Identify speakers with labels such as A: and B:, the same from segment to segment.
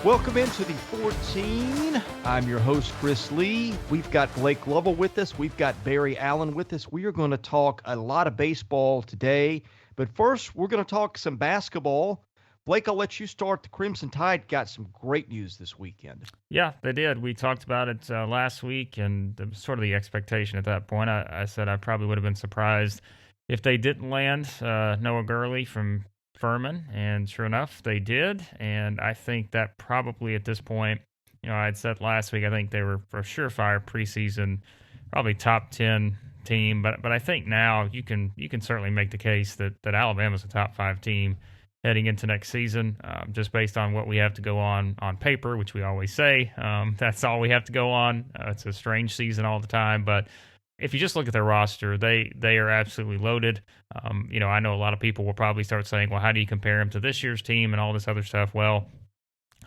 A: Welcome into the 14. I'm your host, Chris Lee. We've got Blake Lovell with us. We've got Barry Allen with us. We are going to talk a lot of baseball today. But first, we're going to talk some basketball. Blake, I'll let you start. The Crimson Tide got some great news this weekend.
B: Yeah, they did. We talked about it last week, and it was sort of the expectation at that point. I said I probably would have been surprised if they didn't land Noah Gurley from Furman, and sure enough, they did. And I think that probably at this point, I'd said last week, I think they were for a surefire preseason, probably top 10 team. But I think now you can certainly make the case that Alabama's a top 5 team heading into next season, just based on what we have to go on paper, which we always say. That's all we have to go on. It's a strange season all the time, but if you just look at their roster, they are absolutely loaded. I know a lot of people will probably start saying, well, how do you compare them to this year's team and all this other stuff? Well,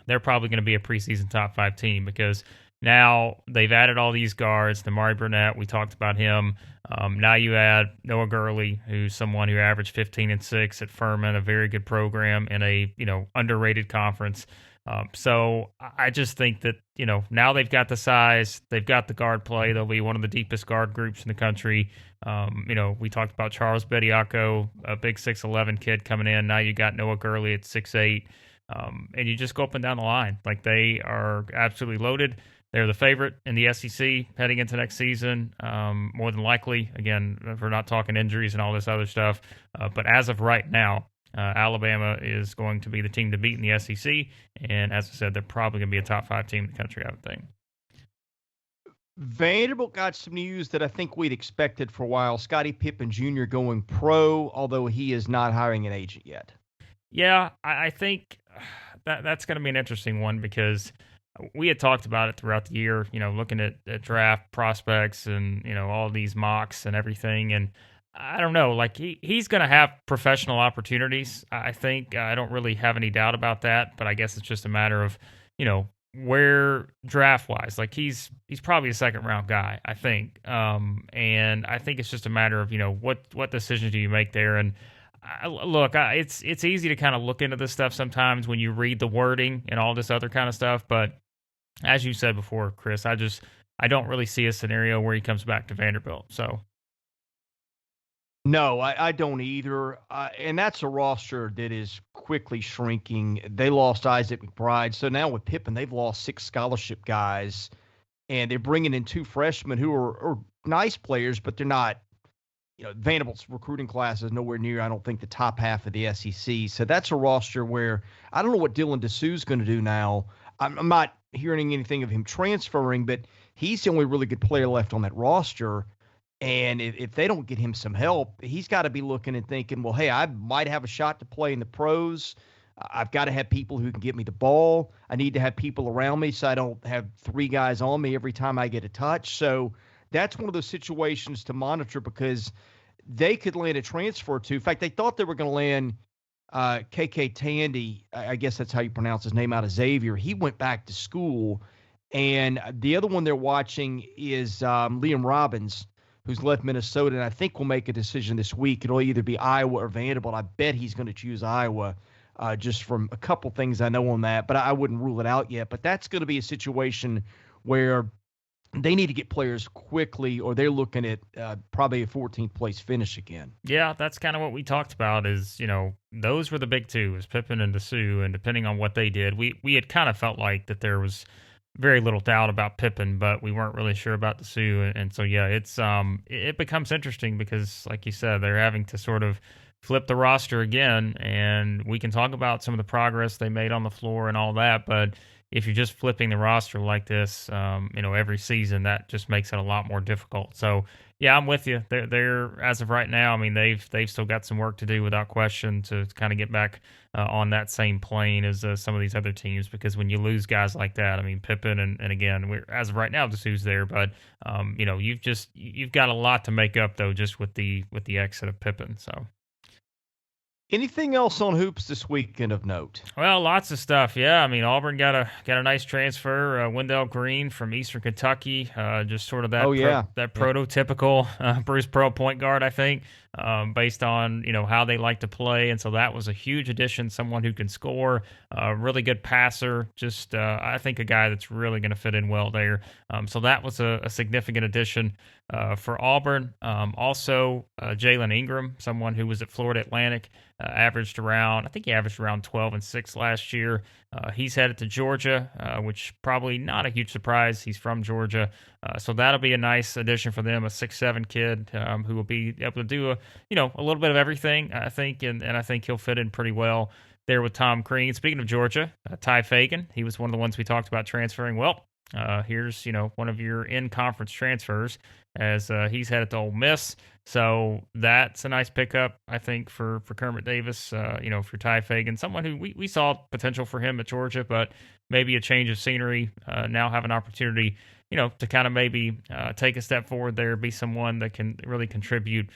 B: they're probably going to be a preseason top 5 team because now they've added all these guards. Damari Burnett, we talked about him. Now you add Noah Gurley, who's someone who averaged 15 and 6 at Furman, a very good program in a underrated conference. So I just think that now they've got the size, they've got the guard play. They'll be one of the deepest guard groups in the country. We talked about Charles Bediako, a big 6'11" kid coming in. Now you got Noah Gurley at 6'8", and you just go up and down the line. Like, they are absolutely loaded. They're the favorite in the SEC heading into next season, more than likely. Again, if we're not talking injuries and all this other stuff. But as of right now, Alabama is going to be the team to beat in the SEC. And as I said, they're probably going to be a top 5 team in the country, I would think.
A: Vanderbilt got some news that I think we'd expected for a while. Scottie Pippen Jr. going pro, although he is not hiring an agent yet.
B: Yeah, I think that's going to be an interesting one because we had talked about it throughout the year, looking at draft prospects and, all these mocks and everything. And I don't know, like he's going to have professional opportunities. I think I don't really have any doubt about that, but I guess it's just a matter of, where draft wise, like he's probably a second round guy, I think. And I think it's just a matter of, what decisions do you make there? And it's easy to kind of look into this stuff sometimes when you read the wording and all this other kind of stuff. But as you said before, Chris, I don't really see a scenario where he comes back to Vanderbilt. So.
A: No, I don't either. And that's a roster that is quickly shrinking. They lost Isaac McBride. So now with Pippen, they've lost 6 scholarship guys. And they're bringing in 2 freshmen who are nice players, but they're not, Vanderbilt's recruiting class is nowhere near, I don't think, the top half of the SEC. So that's a roster where I don't know what Dylan Dessou's going to do now. I'm not hearing anything of him transferring, but he's the only really good player left on that roster. And if they don't get him some help, he's got to be looking and thinking, well, hey, I might have a shot to play in the pros. I've got to have people who can get me the ball. I need to have people around me so I don't have 3 guys on me every time I get a touch. So that's one of those situations to monitor because they could land a transfer to. In fact, they thought they were going to land KK Tandy. I guess that's how you pronounce his name, out of Xavier. He went back to school. And the other one they're watching is Liam Robbins, who's left Minnesota, and I think will make a decision this week. It'll either be Iowa or Vanderbilt. I bet he's going to choose Iowa, just from a couple things I know on that, but I wouldn't rule it out yet. But that's going to be a situation where they need to get players quickly, or they're looking at probably a 14th place finish again.
B: Yeah, that's kind of what we talked about is, those were the big 2, is Pippen and Dessou, and depending on what they did, we had kind of felt like that there was very little doubt about Pippen, but we weren't really sure about Dessou. And so, yeah, it becomes interesting because, like you said, they're having to sort of flip the roster again, and we can talk about some of the progress they made on the floor and all that, but if you're just flipping the roster like this, every season, that just makes it a lot more difficult. So, yeah, I'm with you. They're as of right now, I mean, they've still got some work to do without question to kind of get back on that same plane as some of these other teams, because when you lose guys like that, I mean, Pippen and again, as of right now, Dessou's there, but you've got a lot to make up though, just with the exit of Pippen. So.
A: Anything else on hoops this weekend of note?
B: Well, lots of stuff. Yeah, I mean Auburn got a nice transfer. Wendell Green from Eastern Kentucky, just sort of
A: Oh yeah,
B: that
A: yeah.
B: prototypical Bruce Pearl point guard, I think, based on how they like to play, and so that was a huge addition. Someone who can score, really good passer. Just I think a guy that's really going to fit in well there. So that was a significant addition for Auburn. Also, Jalen Ingram, someone who was at Florida Atlantic. I think he averaged around 12 and 6 last year. He's headed to Georgia, which probably not a huge surprise. He's from Georgia. So that'll be a nice addition for them, a 6'7" kid who will be able to do a little bit of everything, I think, and I think he'll fit in pretty well there with Tom Crean. Speaking of Georgia, Ty Fagan, he was one of the ones we talked about transferring. Well, here's one of your in-conference transfers as he's headed to Ole Miss. So that's a nice pickup, I think, for Kermit Davis, for Ty Fagan, someone who we saw potential for him at Georgia, but maybe a change of scenery, now have an opportunity, to kind of maybe take a step forward there, be someone that can really contribute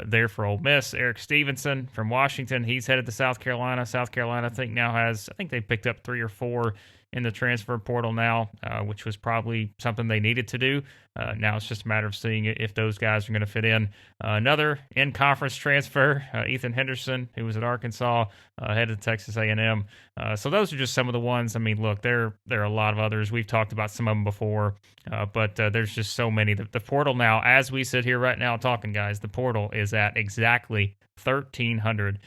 B: there for Ole Miss. Eric Stevenson from Washington, he's headed to South Carolina. South Carolina, I think they picked up 3 or 4 in the transfer portal now, which was probably something they needed to do. Now it's just a matter of seeing if those guys are going to fit in. Another in-conference transfer, Ethan Henderson, who was at Arkansas, headed to Texas A&M. So those are just some of the ones. I mean, look, there are a lot of others. We've talked about some of them before, but there's just so many. The portal now, as we sit here right now talking, guys, the portal is at exactly 1,300.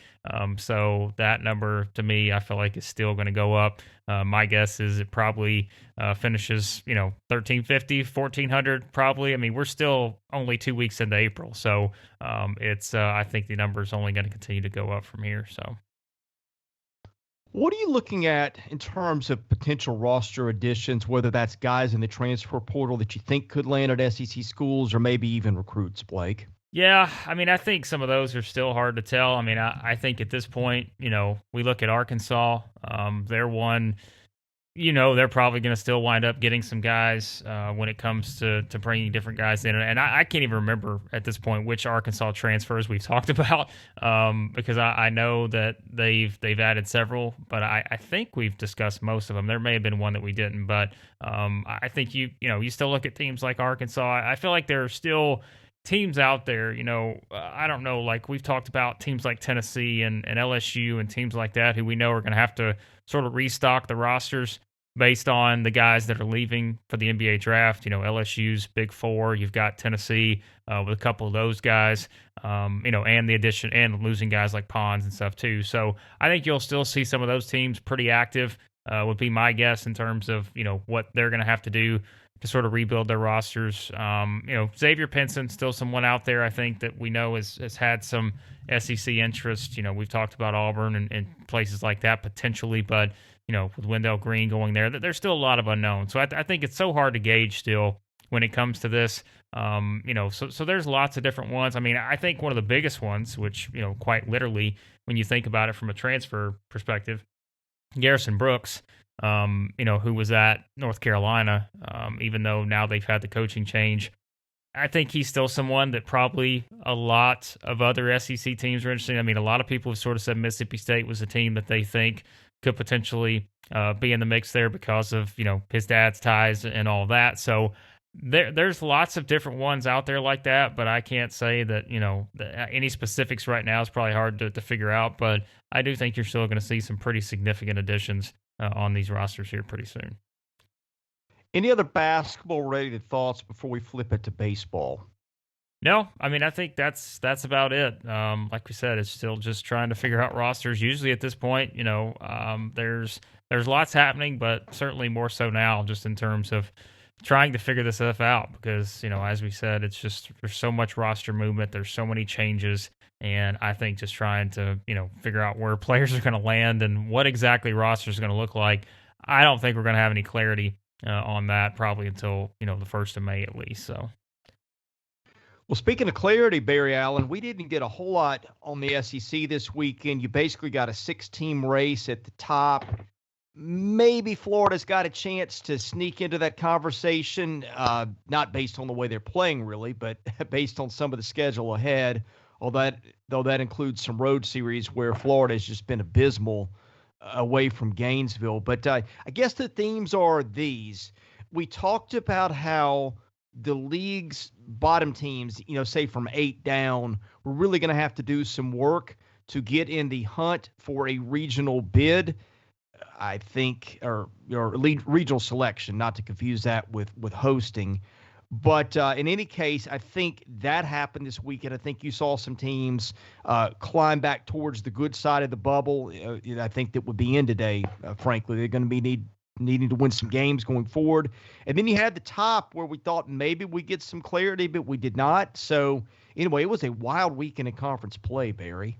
B: So that number, to me, I feel like is still going to go up. My guess is it probably finishes, 1,350, 1,400 probably. I mean, we're still only 2 weeks into April. So I think the number is only going to continue to go up from here. So.
A: What are you looking at in terms of potential roster additions, whether that's guys in the transfer portal that you think could land at SEC schools or maybe even recruits, Blake?
B: Yeah, I mean, I think some of those are still hard to tell. I mean, I think at this point, we look at Arkansas. They're one, they're probably going to still wind up getting some guys when it comes to bringing different guys in. And I can't even remember at this point which Arkansas transfers we've talked about because I know that they've added several, but I think we've discussed most of them. There may have been one that we didn't, but I think you still look at teams like Arkansas. I feel like there are still teams out there, I don't know, like we've talked about teams like Tennessee and LSU and teams like that who we know are going to have to sort of restock the rosters based on the guys that are leaving for the NBA draft. LSU's Big Four. You've got Tennessee with a couple of those guys, and the addition and losing guys like Pons and stuff too. So I think you'll still see some of those teams pretty active, would be my guess in terms of, what they're going to have to do to sort of rebuild their rosters. Xavier Pinson, still someone out there I think that we know has had some SEC interest. We've talked about Auburn and places like that potentially, but, with Wendell Green going there, there's still a lot of unknowns. So I think it's so hard to gauge still when it comes to this. So there's lots of different ones. I mean, I think one of the biggest ones, which, quite literally, when you think about it from a transfer perspective, Garrison Brooks, who was at North Carolina, even though now they've had the coaching change. I think he's still someone that probably a lot of other SEC teams are interested in. I mean, a lot of people have sort of said Mississippi State was a team that they think could potentially be in the mix there because of, his dad's ties and all that. So there's lots of different ones out there like that, but I can't say that, any specifics right now is probably hard to figure out. But I do think you're still going to see some pretty significant additions on these rosters here pretty soon.
A: Any other basketball-related thoughts before we flip it to baseball?
B: No, I mean, I think that's about it. Like we said, it's still just trying to figure out rosters. Usually at this point, there's lots happening, but certainly more so now just in terms of trying to figure this stuff out because, as we said, it's just there's so much roster movement. There's so many changes. And I think just trying to, figure out where players are going to land and what exactly rosters are going to look like. I don't think we're going to have any clarity on that probably until, the 1st of May at least. So.
A: Well, speaking of clarity, Barry Allen, we didn't get a whole lot on the SEC this weekend. You basically got a 6-team race at the top. Maybe Florida's got a chance to sneak into that conversation, not based on the way they're playing, really, but based on some of the schedule ahead. though that includes some road series where Florida has just been abysmal away from Gainesville. But I guess the themes are these. We talked about how the league's bottom teams, say from 8 down, we're really going to have to do some work to get in the hunt for a regional bid. I think, or regional selection, not to confuse that with hosting. But in any case, I think that happened this weekend. I think you saw some teams climb back towards the good side of the bubble. I think that would be in today, frankly. They're going to be needing to win some games going forward. And then you had the top where we thought maybe we get some clarity, but we did not. So anyway, it was a wild weekend in conference play, Barry.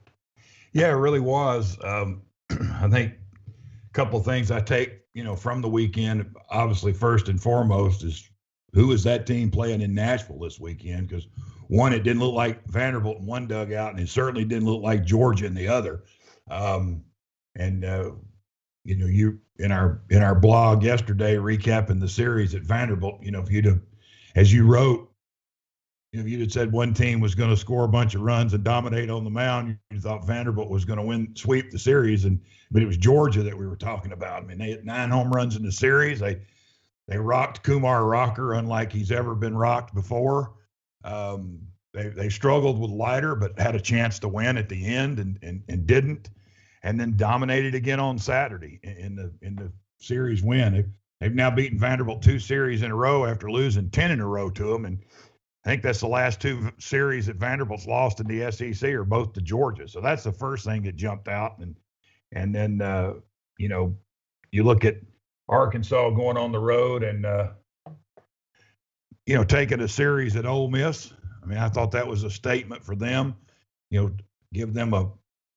C: Yeah, it really was. I think a couple of things I take, from the weekend, obviously first and foremost is who is that team playing in Nashville this weekend? Because one, it didn't look like Vanderbilt in one dugout, and it certainly didn't look like Georgia in the other. You in our blog yesterday recapping the series at Vanderbilt, if you'd have, as you wrote, if you'd have said one team was going to score a bunch of runs and dominate on the mound, you thought Vanderbilt was going to sweep the series, but it was Georgia that we were talking about. I mean, they had 9 home runs in the series. They rocked Kumar Rocker unlike he's ever been rocked before. They struggled with Leiter, but had a chance to win at the end and didn't, and then dominated again on Saturday in the series win. They've now beaten Vanderbilt 2 series in a row after losing 10 in a row to them, and I think that's the last 2 series that Vanderbilt's lost in the SEC are both to Georgia. So that's the first thing that jumped out, and then you look at Arkansas going on the road and, taking a series at Ole Miss. I mean, I thought that was a statement for them, give them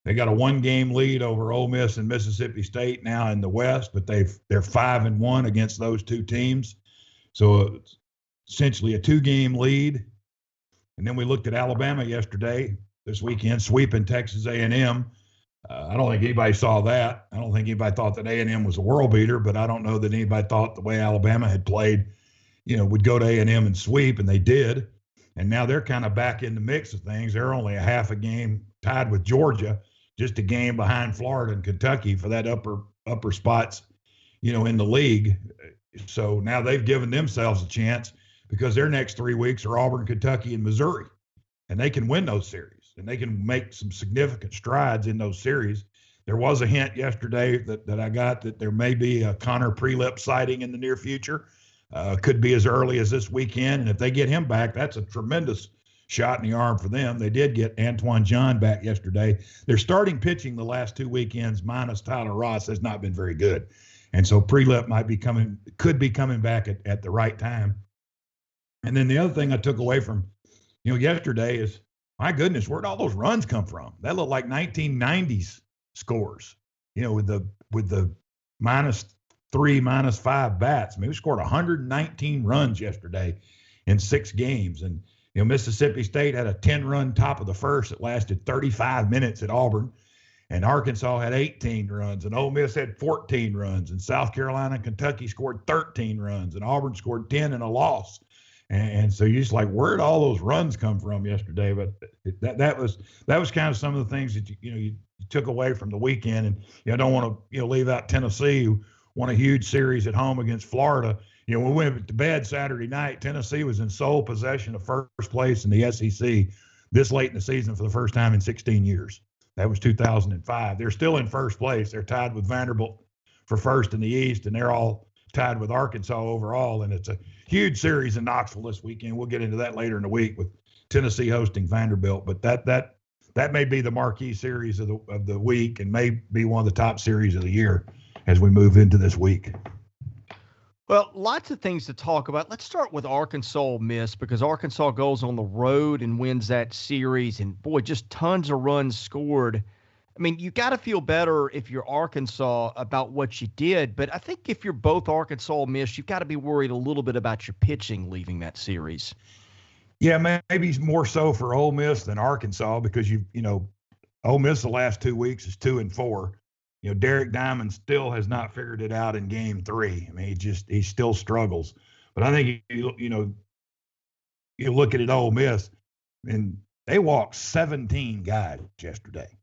C: they got a 1-game lead over Ole Miss and Mississippi State now in the West, but they're 5-1 against those 2 teams. So it's essentially a 2-game lead. And then we looked at Alabama this weekend, sweeping Texas A&M. I don't think anybody saw that. I don't think anybody thought that A&M was a world beater, but I don't know that anybody thought the way Alabama had played, would go to A&M and sweep, and they did. And now they're kind of back in the mix of things. They're only a half a game tied with Georgia, just a game behind Florida and Kentucky for that upper spots, in the league. So now they've given themselves a chance because their next 3 weeks are Auburn, Kentucky, and Missouri, and they can win those series. And they can make some significant strides in those series. There was a hint yesterday that I got that there may be a Connor Prelip sighting in the near future. Could be as early as this weekend. And if they get him back, that's a tremendous shot in the arm for them. They did get Antoine John back yesterday. Their starting pitching the last 2 weekends, minus Tyler Ross, has not been very good. And so Prelip could be coming back at the right time. And then the other thing I took away from, yesterday is, my goodness, where'd all those runs come from? That looked like 1990s scores, with the -3, -5 bats. I mean, we scored 119 runs yesterday in 6 games. And, Mississippi State had a 10-run top of the first that lasted 35 minutes at Auburn. And Arkansas had 18 runs, and Ole Miss had 14 runs, and South Carolina and Kentucky scored 13 runs, and Auburn scored 10 in a loss. And so you're just like, where'd all those runs come from yesterday? But that was kind of some of the things that you took away from the weekend. And I don't want to leave out Tennessee, who won a huge series at home against Florida. We went to bed Saturday night. Tennessee was in sole possession of first place in the SEC this late in the season for the first time in 16 years. That was 2005. They're still in first place. They're tied with Vanderbilt for first in the East, and they're all tied with Arkansas overall. And it's a huge series in Knoxville this weekend. We'll get into that later in the week with Tennessee hosting Vanderbilt. But that may be the marquee series of the week, and may be one of the top series of the year as we move into this week.
A: Well, lots of things to talk about. Let's start with Arkansas Ole Miss, because Arkansas goes on the road and wins that series. And boy, just tons of runs scored. I mean, you got to feel better if you're Arkansas about what you did. But I think if you're both Arkansas Ole Miss, you've got to be worried a little bit about your pitching leaving that series.
C: Yeah, maybe more so for Ole Miss than Arkansas, because Ole Miss the last 2 weeks is 2-4. Derek Diamond still has not figured it out in Game 3. I mean, he still struggles. But I think you look at it, Ole Miss, and They walked 17 guys yesterday.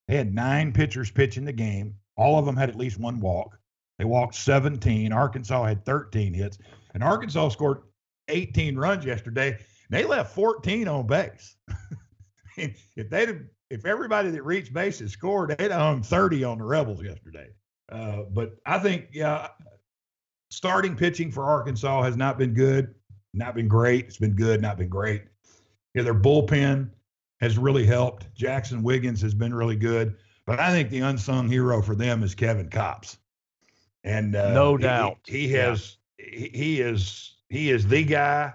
C: They had 9 pitchers pitching the game. All of them had at least one walk. They walked 17. Arkansas had 13 hits. And Arkansas scored 18 runs yesterday. They left 14 on base. If everybody that reached base had scored, they'd hung 30 on the Rebels yesterday. But I think, starting pitching for Arkansas has not been good, not been great. It's been good, not been great. Their bullpen has really helped. Jackson Wiggins has been really good. But I think the unsung hero for them is Kevin Kopps. And
A: no doubt.
C: He is the guy.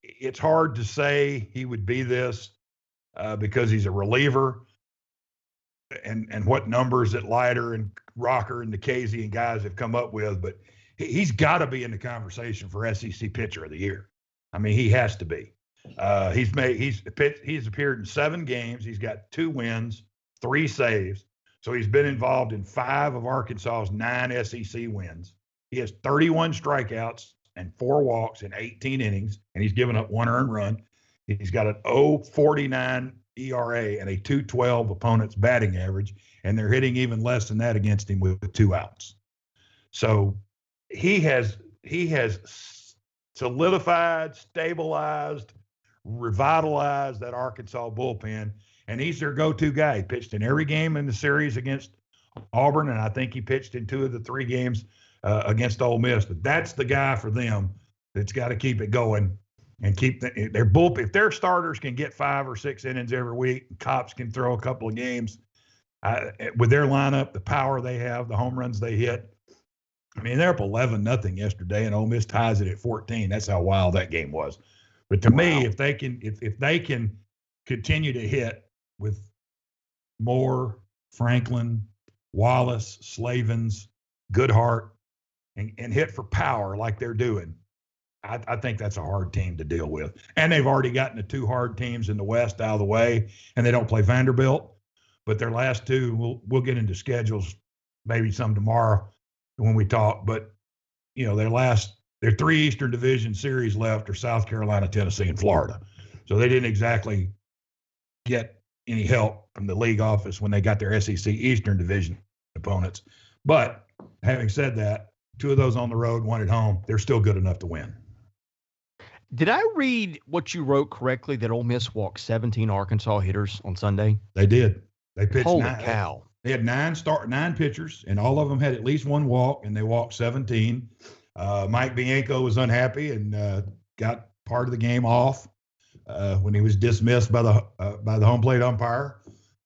C: It's hard to say he would be this because he's a reliever and what numbers that Leiter and Rocker and Nikhazy and guys have come up with, but he's got to be in the conversation for SEC Pitcher of the Year. I mean, he has to be. He's appeared in 7 games. He's got 2 wins, 3 saves. So he's been involved in 5 of Arkansas's 9 SEC wins. He has 31 strikeouts and 4 walks in 18 innings, and he's given up 1 earned run. He's got an 0.49 ERA and a 2.12 opponent's batting average, and they're hitting even less than that against him with 2 outs. So he has solidified, stabilized, revitalized that Arkansas bullpen, and he's their go-to guy. He pitched in every game in the series against Auburn, and I think he pitched in 2 of the 3 games against Ole Miss. But that's the guy for them that's got to keep it going and keep their bullpen. If their starters can get 5 or 6 innings every week, Kopps can throw a couple of games with their lineup, the power they have, the home runs they hit. I mean, they're up 11-0 yesterday, and Ole Miss ties it at 14. That's how wild that game was. But to me, if they can continue to hit with Moore, Franklin, Wallace, Slavens, Goodhart, and hit for power like they're doing, I think that's a hard team to deal with. And they've already gotten the 2 hard teams in the West out of the way, and they don't play Vanderbilt. But their last 2, we'll get into schedules, maybe some tomorrow when we talk. But, their 3 Eastern Division series left are South Carolina, Tennessee, and Florida. So they didn't exactly get any help from the league office when they got their SEC Eastern Division opponents. But having said that, 2 of those on the road, 1 at home, they're still good enough to win.
A: Did I read what you wrote correctly that Ole Miss walked 17 Arkansas hitters on Sunday?
C: They did. They pitched
A: Holy
C: 9.
A: Cow.
C: They had 9 pitchers, and all of them had at least 1 walk, and they walked 17. Mike Bianco was unhappy and got part of the game off when he was dismissed by the home plate umpire.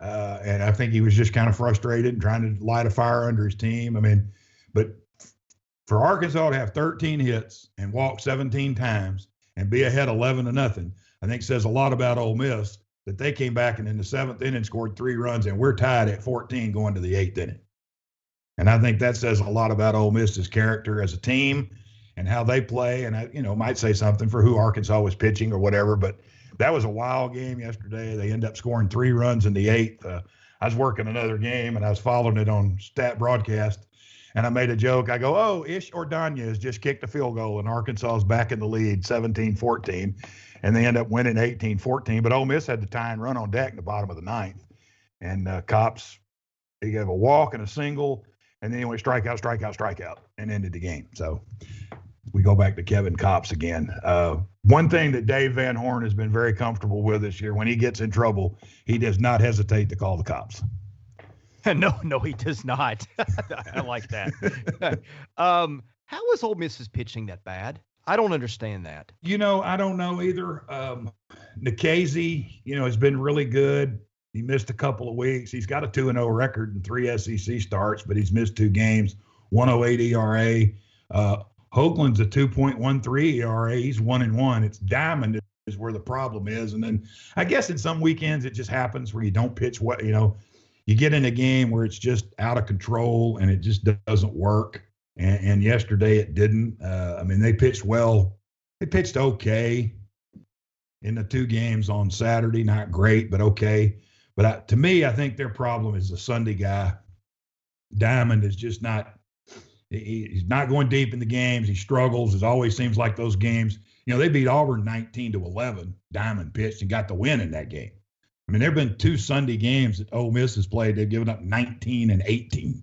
C: And I think he was just kind of frustrated and trying to light a fire under his team. I mean, but for Arkansas to have 13 hits and walk 17 times and be ahead 11-0, I think says a lot about Ole Miss that they came back and in the 7th inning scored 3 runs, and we're tied at 14 going to the 8th inning. And I think that says a lot about Ole Miss's character as a team and how they play. And I, might say something for who Arkansas was pitching or whatever, but that was a wild game yesterday. They ended up scoring 3 runs in the 8th. I was working another game and I was following it on stat broadcast. And I made a joke. I go, Ish Ordonez just kicked a field goal, and Arkansas is back in the lead, 17-14. And they end up winning 18-14. But Ole Miss had the tying run on deck in the bottom of the 9th. And Kopps, he gave a walk and a single, and then he went strikeout, and ended the game. So we go back to Kevin Kopps again. One thing that Dave Van Horn has been very comfortable with this year, when he gets in trouble, he does not hesitate to call the cops.
A: No, he does not. I like that. How is Ole Miss's pitching that bad? I don't understand that.
C: I don't know either. Nikhazy, has been really good. He missed a couple of weeks. He's got a 2-0 record in 3 SEC starts, but he's missed 2 games, 1.08 ERA. Hoagland's a 2.13 ERA. He's 1-1. It's Diamond is where the problem is. And then I guess in some weekends it just happens where you don't pitch what, you get in a game where it's just out of control and it just doesn't work. And yesterday it didn't. They pitched well. They pitched okay in the 2 games on Saturday. Not great, but okay. But to me, I think their problem is the Sunday guy. Diamond is just not He's not going deep in the games. He struggles. It always seems like those games. They beat Auburn 19-11. Diamond pitched and got the win in that game. I mean, there have been 2 Sunday games that Ole Miss has played. They've given up 19 and 18.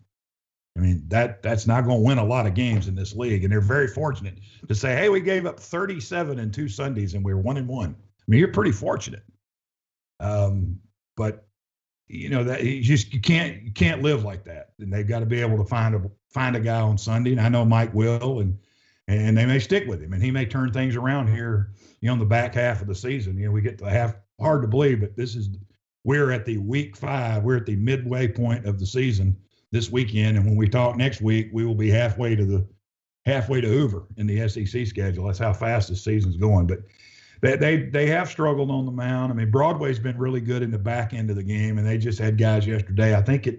C: I mean, that's not going to win a lot of games in this league. And they're very fortunate to say, hey, we gave up 37 in 2 Sundays and we were 1-1. I mean, you're pretty fortunate. But that you can't live like that. And they've got to be able to find a guy on Sunday. And I know Mike will, and they may stick with him, and he may turn things around here, in the back half of the season. We get to the hard to believe, but we're at the week 5. We're at the midway point of the season this weekend. And when we talk next week, we will be halfway to Hoover in the SEC schedule. That's how fast the season's going. But they have struggled on the mound. I mean, Broadway's been really good in the back end of the game, and they just had guys yesterday. I think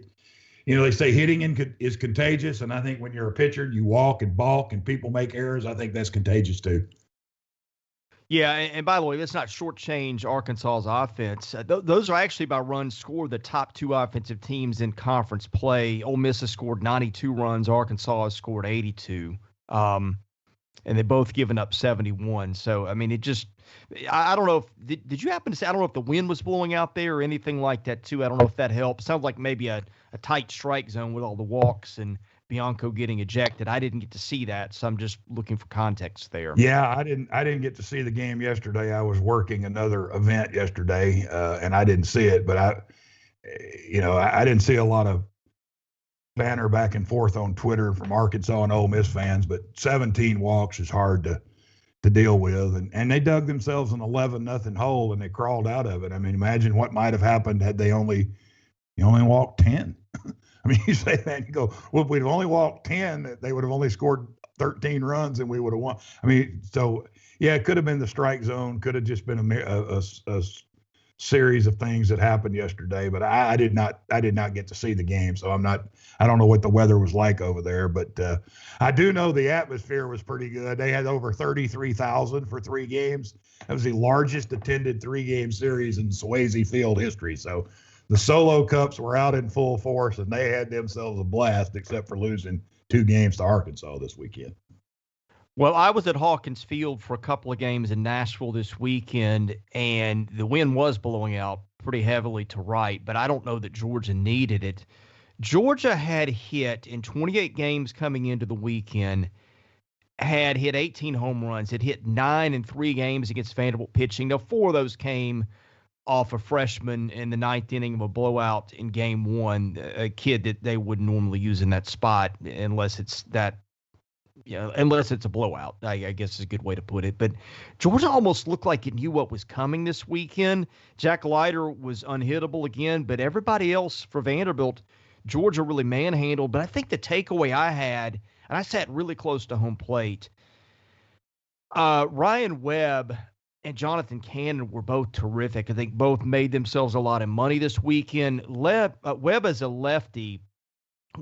C: they say hitting is contagious, and I think when you're a pitcher, you walk and balk and people make errors. I think that's contagious too.
A: Yeah, and by the way, let's not shortchange Arkansas's offense. Those are actually by runs scored the top 2 offensive teams in conference play. Ole Miss has scored 92 runs. Arkansas has scored 82. And they've both given up 71. So, I mean, I don't know if – did you happen to say – I don't know if the wind was blowing out there or anything like that too. I don't know if that helped. Sounds like maybe a tight strike zone with all the walks and Bianco getting ejected. I didn't get to see that, so I'm just looking for context there.
C: Yeah, I didn't get to see the game yesterday. I was working another event yesterday, and I didn't see it. But I didn't see a lot of banner back and forth on Twitter from Arkansas and Ole Miss fans. But 17 walks is hard to deal with, and they dug themselves an 11-0 hole and they crawled out of it. I mean, imagine what might have happened had they only walked 10. I mean, you say that and you go, well, if we'd have only walked 10, they would have only scored 13 runs and we would have won. I mean, so yeah, it could have been the strike zone, could have just been a series of things that happened yesterday. But I did not get to see the game, so I don't know what the weather was like over there. But I do know the atmosphere was pretty good. They had over 33,000 for 3 games. That was the largest attended 3-game series in Swayze Field history. So the Solo Cups were out in full force, and they had themselves a blast, except for losing 2 games to Arkansas this weekend.
A: Well, I was at Hawkins Field for a couple of games in Nashville this weekend, and the wind was blowing out pretty heavily to right, but I don't know that Georgia needed it. Georgia had hit in 28 games coming into the weekend, had hit 18 home runs. It hit 9 in 3 games against Vanderbilt pitching. Now, 4 of those came off a freshman in the 9th inning of a blowout in game 1, a kid that they wouldn't normally use in that spot unless it's a blowout, I guess is a good way to put it. But Georgia almost looked like it knew what was coming this weekend. Jack Leiter was unhittable again, but everybody else for Vanderbilt, Georgia really manhandled. But I think the takeaway I had, and I sat really close to home plate, Ryan Webb and Jonathan Cannon were both terrific. I think both made themselves a lot of money this weekend. Webb is a lefty,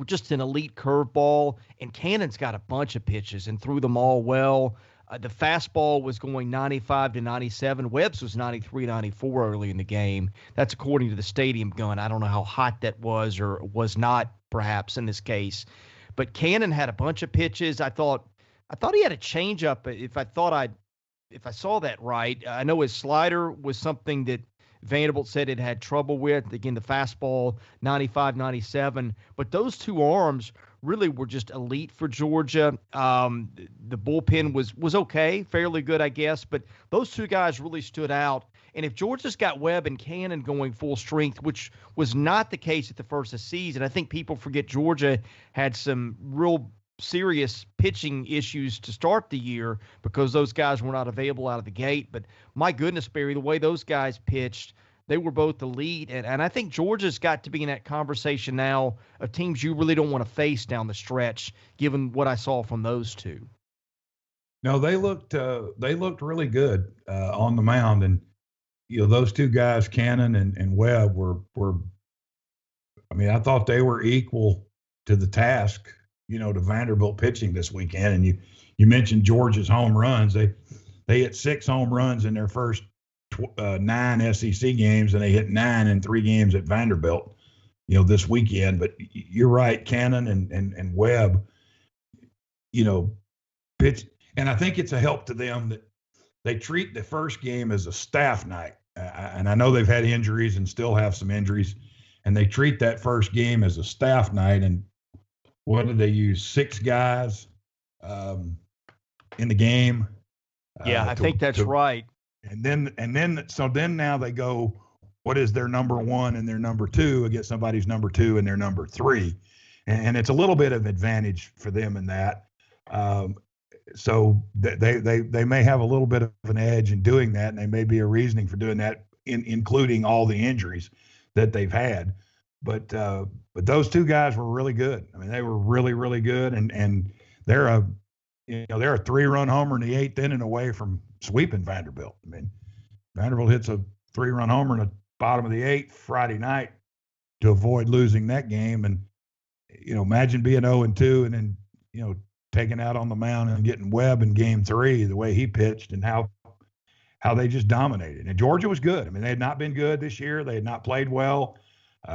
A: just an elite curveball, and Cannon's got a bunch of pitches and threw them all well. The fastball was going 95 to 97. Webb's was 93, 94 early in the game. That's according to the stadium gun. I don't know how hot that was or was not, perhaps, in this case. But Cannon had a bunch of pitches. I thought he had a changeup. If I saw that right, I know his slider was something that Vanderbilt said it had trouble with. Again, the fastball, 95, 97. But those 2 arms really were just elite for Georgia. The bullpen was okay, fairly good, I guess. But those 2 guys really stood out. And if Georgia's got Webb and Cannon going full strength, which was not the case at the first of the season, I think people forget Georgia had some real serious pitching issues to start the year because those guys were not available out of the gate. But my goodness, Barry, the way those guys pitched, they were both elite. And I think Georgia's got to be in that conversation now of teams you really don't want to face down the stretch, given what I saw from those 2.
C: No, they looked really good on the mound. And, those 2 guys, Cannon and Webb, were I thought they were equal to the task to Vanderbilt pitching this weekend. And you mentioned Georgia's home runs. They hit 6 home runs in their first 9 SEC games, and they hit 9 in 3 games at Vanderbilt, this weekend. But you're right, Cannon and Webb, pitch. And I think it's a help to them that they treat the first game as a staff night. And I know they've had injuries and still have some injuries, and they treat that first game as a staff night. And what did they use? 6 guys in the game.
A: Yeah, I think that's right.
C: And then now they go, what is their number 1 and their number 2 against somebody's number 2 and their number 3, and it's a little bit of advantage for them in that. So they may have a little bit of an edge in doing that, and they may be a reasoning for doing that, including all the injuries that they've had. But those 2 guys were really good. I mean, they were really, really good, and they're a 3-run homer in the 8th inning away from sweeping Vanderbilt. I mean, Vanderbilt hits a 3-run homer in the bottom of the 8th Friday night to avoid losing that game. And imagine being 0-2 and then taking out on the mound and getting Webb in Game 3 the way he pitched, and how they just dominated. And Georgia was good. I mean, they had not been good this year. They had not played well.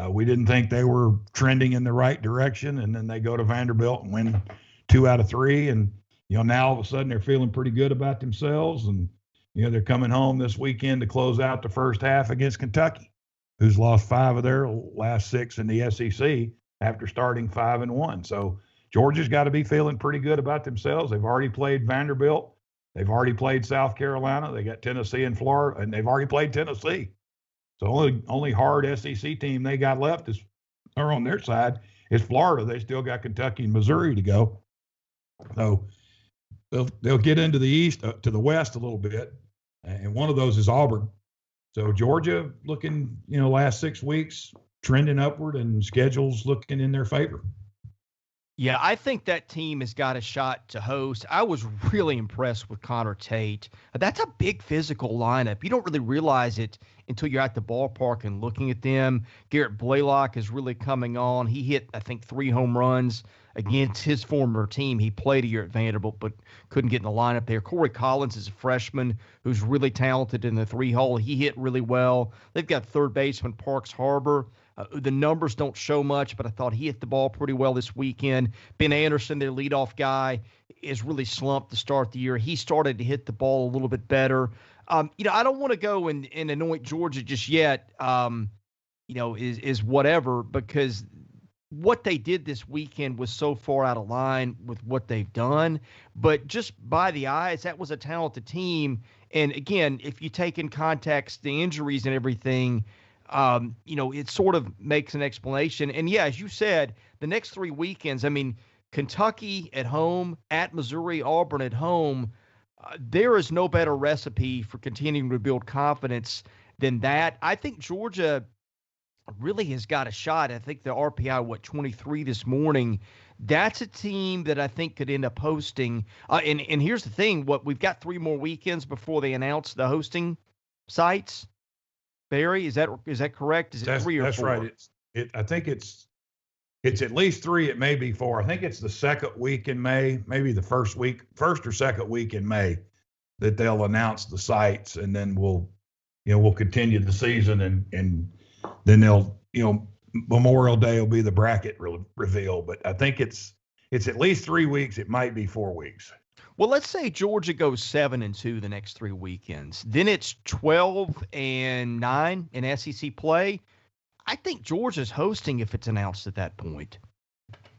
C: We didn't think they were trending in the right direction, and then they go to Vanderbilt and win 2 out of 3. And now all of a sudden they're feeling pretty good about themselves, and they're coming home this weekend to close out the first half against Kentucky, who's lost 5 of their last 6 in the SEC after starting 5-1. So Georgia's got to be feeling pretty good about themselves. They've already played Vanderbilt. They've already played South Carolina. They got Tennessee and Florida, and they've already played Tennessee. So only hard SEC team they got left or on their side is Florida. They still got Kentucky and Missouri to go. So they'll get into the East to the West a little bit, and one of those is Auburn. So Georgia looking, last 6 weeks trending upward, and schedules looking in their favor.
A: Yeah, I think that team has got a shot to host. I was really impressed with Connor Tate. That's a big physical lineup. You don't really realize it until you're at the ballpark and looking at them. Garrett Blaylock is really coming on. He hit, I think, 3 home runs against his former team. He played a year at Vanderbilt, but couldn't get in the lineup there. Corey Collins is a freshman who's really talented in the 3-hole. He hit really well. They've got third baseman Parks Harbor. The numbers don't show much, but I thought he hit the ball pretty well this weekend. Ben Anderson, their leadoff guy, is really slumped to start the year. He started to hit the ball a little bit better. I don't want to go and anoint Georgia just yet, is whatever, because what they did this weekend was so far out of line with what they've done. But just by the eyes, that was a talented team. And again, if you take in context the injuries and everything, it sort of makes an explanation. And yeah, as you said, the next 3 weekends, I mean, Kentucky at home, at Missouri, Auburn at home, there is no better recipe for continuing to build confidence than that. I think Georgia really has got a shot. I think the RPI, 23 this morning. That's a team that I think could end up hosting. And here's the thing, we've got 3 more weekends before they announce the hosting sites. Barry, is that correct? Is it 3 or 4?
C: That's right. I think it's at least 3. It may be 4. I think it's the second week in May, maybe the first or second week in May, that they'll announce the sites, and then we'll continue the season, and then they'll, Memorial Day will be the bracket reveal. But I think it's at least 3 weeks. It might be 4 weeks.
A: Well, let's say Georgia goes 7-2 the next 3 weekends. Then it's 12-9 in SEC play. I think Georgia's hosting if it's announced at that point.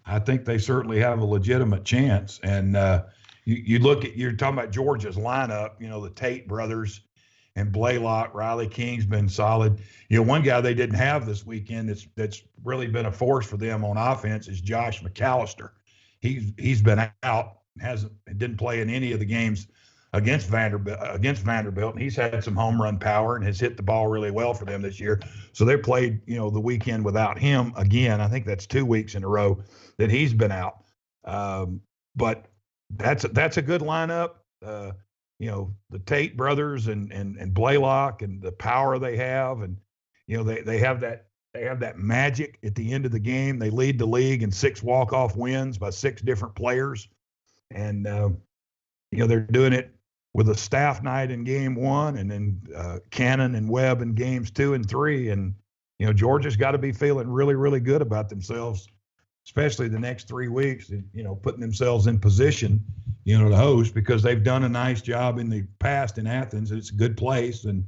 C: I think they certainly have a legitimate chance. And you're talking about Georgia's lineup, the Tate brothers and Blaylock. Riley King's been solid. One guy they didn't have this weekend that's really been a force for them on offense is Josh McAllister. He's been out. Didn't play in any of the games against Vanderbilt. And he's had some home run power and has hit the ball really well for them this year. So they played, the weekend without him again. I think that's 2 weeks in a row that he's been out. But that's a good lineup. The Tate brothers and Blaylock and the power they have, and they have that magic at the end of the game. They lead the league in 6 walk-off wins by 6 different players. And, they're doing it with a staff night in game 1, and then Cannon and Webb in games 2 and 3. And, Georgia's got to be feeling really, really good about themselves especially the next 3 weeks, putting themselves in position, to host, because they've done a nice job in the past in Athens. It's a good place and,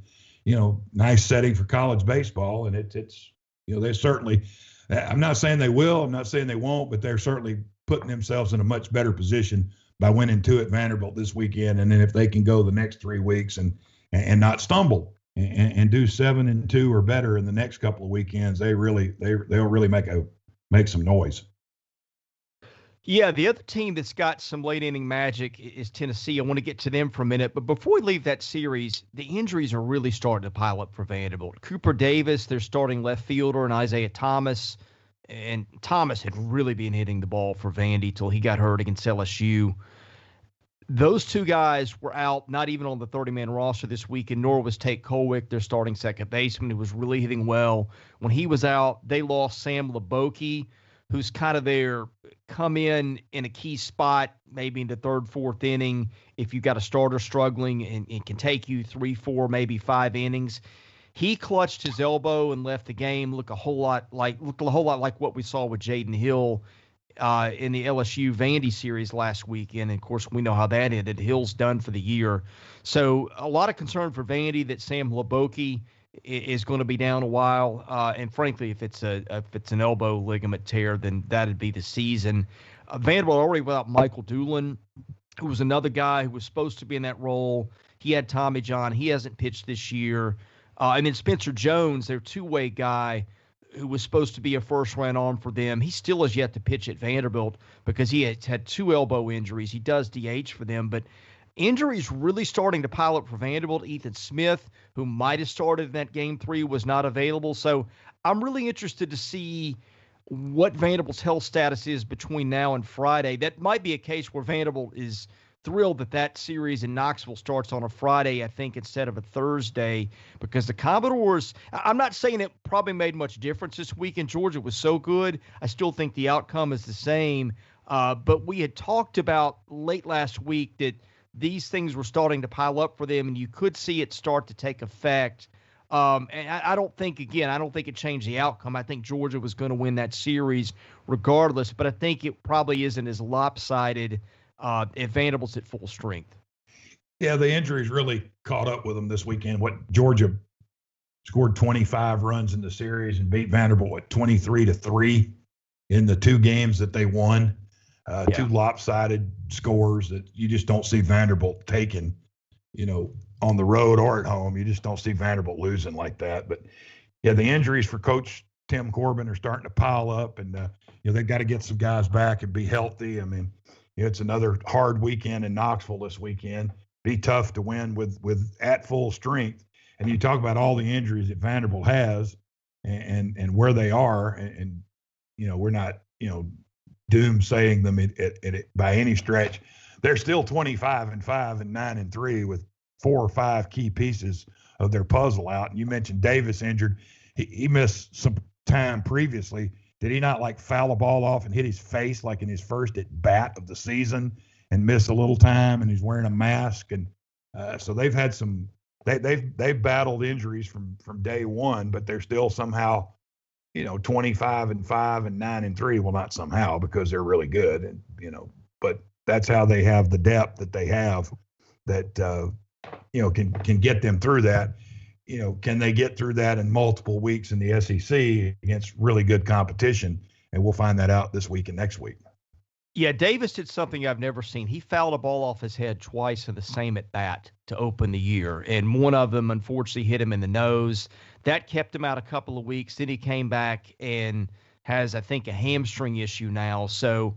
C: nice setting for college baseball. And it's they certainly, I'm not saying they will, I'm not saying they won't, but they're certainly putting themselves in a much better position by winning 2 at Vanderbilt this weekend. And then if they can go the next 3 weeks and not stumble and do 7-2 or better in the next couple of weekends, they'll really make some noise.
A: Yeah, the other team that's got some late inning magic is Tennessee. I want to get to them for a minute, but before we leave that series, the injuries are really starting to pile up for Vanderbilt. Cooper Davis, their starting left fielder, and Isaiah Thomas. And Thomas had really been hitting the ball for Vandy till he got hurt against LSU. Those 2 guys were out, not even on the 30-man roster this week, and nor was Tate Colwick, their starting second baseman, who was really hitting well. When he was out, they lost Sam Leboke, who's kind of their come in a key spot, maybe in the 3rd, 4th inning, if you've got a starter struggling and can take you 3, 4, maybe 5 innings. He clutched his elbow and left the game. Looked a whole lot like what we saw with Jaden Hill in the LSU Vandy series last weekend. And of course, we know how that ended. Hill's done for the year. So a lot of concern for Vandy that Sam Leboke is going to be down a while. And frankly, if it's an elbow ligament tear, then that'd be the season. Vanderbilt already without Michael Doolin, who was another guy who was supposed to be in that role. He had Tommy John. He hasn't pitched this year. And then Spencer Jones, their 2-way guy, who was supposed to be a first-round arm for them. He still has yet to pitch at Vanderbilt because he has had 2 elbow injuries. He does DH for them, but injuries really starting to pile up for Vanderbilt. Ethan Smith, who might have started in that Game 3, was not available. So I'm really interested to see what Vanderbilt's health status is between now and Friday. That might be a case where Vanderbilt is thrilled that series in Knoxville starts on a Friday, I think, instead of a Thursday, because the Commodores, I'm not saying it probably made much difference this week in Georgia. It was so good. I still think the outcome is the same. But we had talked about late last week that these things were starting to pile up for them, and you could see it start to take effect. And I don't think it changed the outcome. I think Georgia was going to win that series regardless, but I think it probably isn't as lopsided if Vanderbilt's at full strength.
C: Yeah, the injuries really caught up with them this weekend. Georgia scored 25 runs in the series and beat Vanderbilt 23-3 in the 2 games that they won. 2 lopsided scores that you just don't see Vanderbilt taking, on the road or at home. You just don't see Vanderbilt losing like that. But yeah, the injuries for Coach Tim Corbin are starting to pile up, and they've got to get some guys back and be healthy. I mean, it's another hard weekend in Knoxville this weekend. Be tough to win with at full strength. And you talk about all the injuries that Vanderbilt has and where they are, and we're not doomsaying them by any stretch. They're still 25-5 and 9-3 with 4 or 5 key pieces of their puzzle out. And you mentioned Davis injured. He missed some time previously. Did he not foul a ball off and hit his face in his first at bat of the season and miss a little time? And he's wearing a mask. And so they've had they've battled injuries from day one, but they're still somehow, 25-5 and 9-3. Well, not somehow, because they're really good. And, but that's how they have the depth that they have that, can get them through that. Can they get through that in multiple weeks in the SEC against really good competition? And we'll find that out this week and next week.
A: Yeah, Davis did something I've never seen. He fouled a ball off his head twice in the same at bat to open the year. And one of them, unfortunately, hit him in the nose. That kept him out a couple of weeks. Then he came back and has, I think, a hamstring issue now. So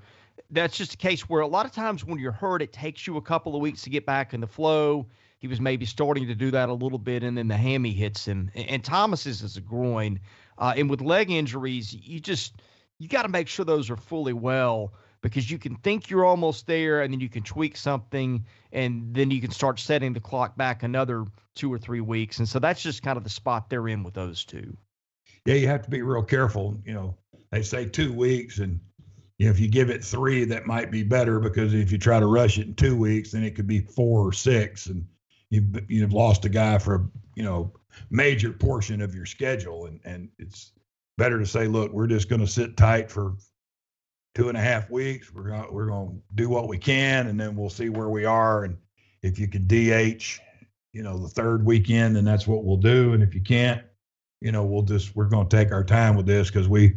A: that's just a case where a lot of times when you're hurt, it takes you a couple of weeks to get back in the flow. He was maybe starting to do that a little bit, and then the hammy hits him. And Thomas's is a groin. And with leg injuries, you got to make sure those are fully well, because you can think you're almost there, and then you can tweak something, and then you can start setting the clock back another 2 or 3 weeks. And so that's just kind of the spot they're in with those 2.
C: Yeah, you have to be real careful. They say 2 weeks, and if you give it 3, that might be better, because if you try to rush it in 2 weeks, then it could be 4 or 6, and you've lost a guy for major portion of your schedule, and it's better to say, look, we're just going to sit tight for 2.5 weeks. We're going to do what we can, and then we'll see where we are. And if you can DH, the third weekend, then that's what we'll do. And if you can't, we're going to take our time with this because we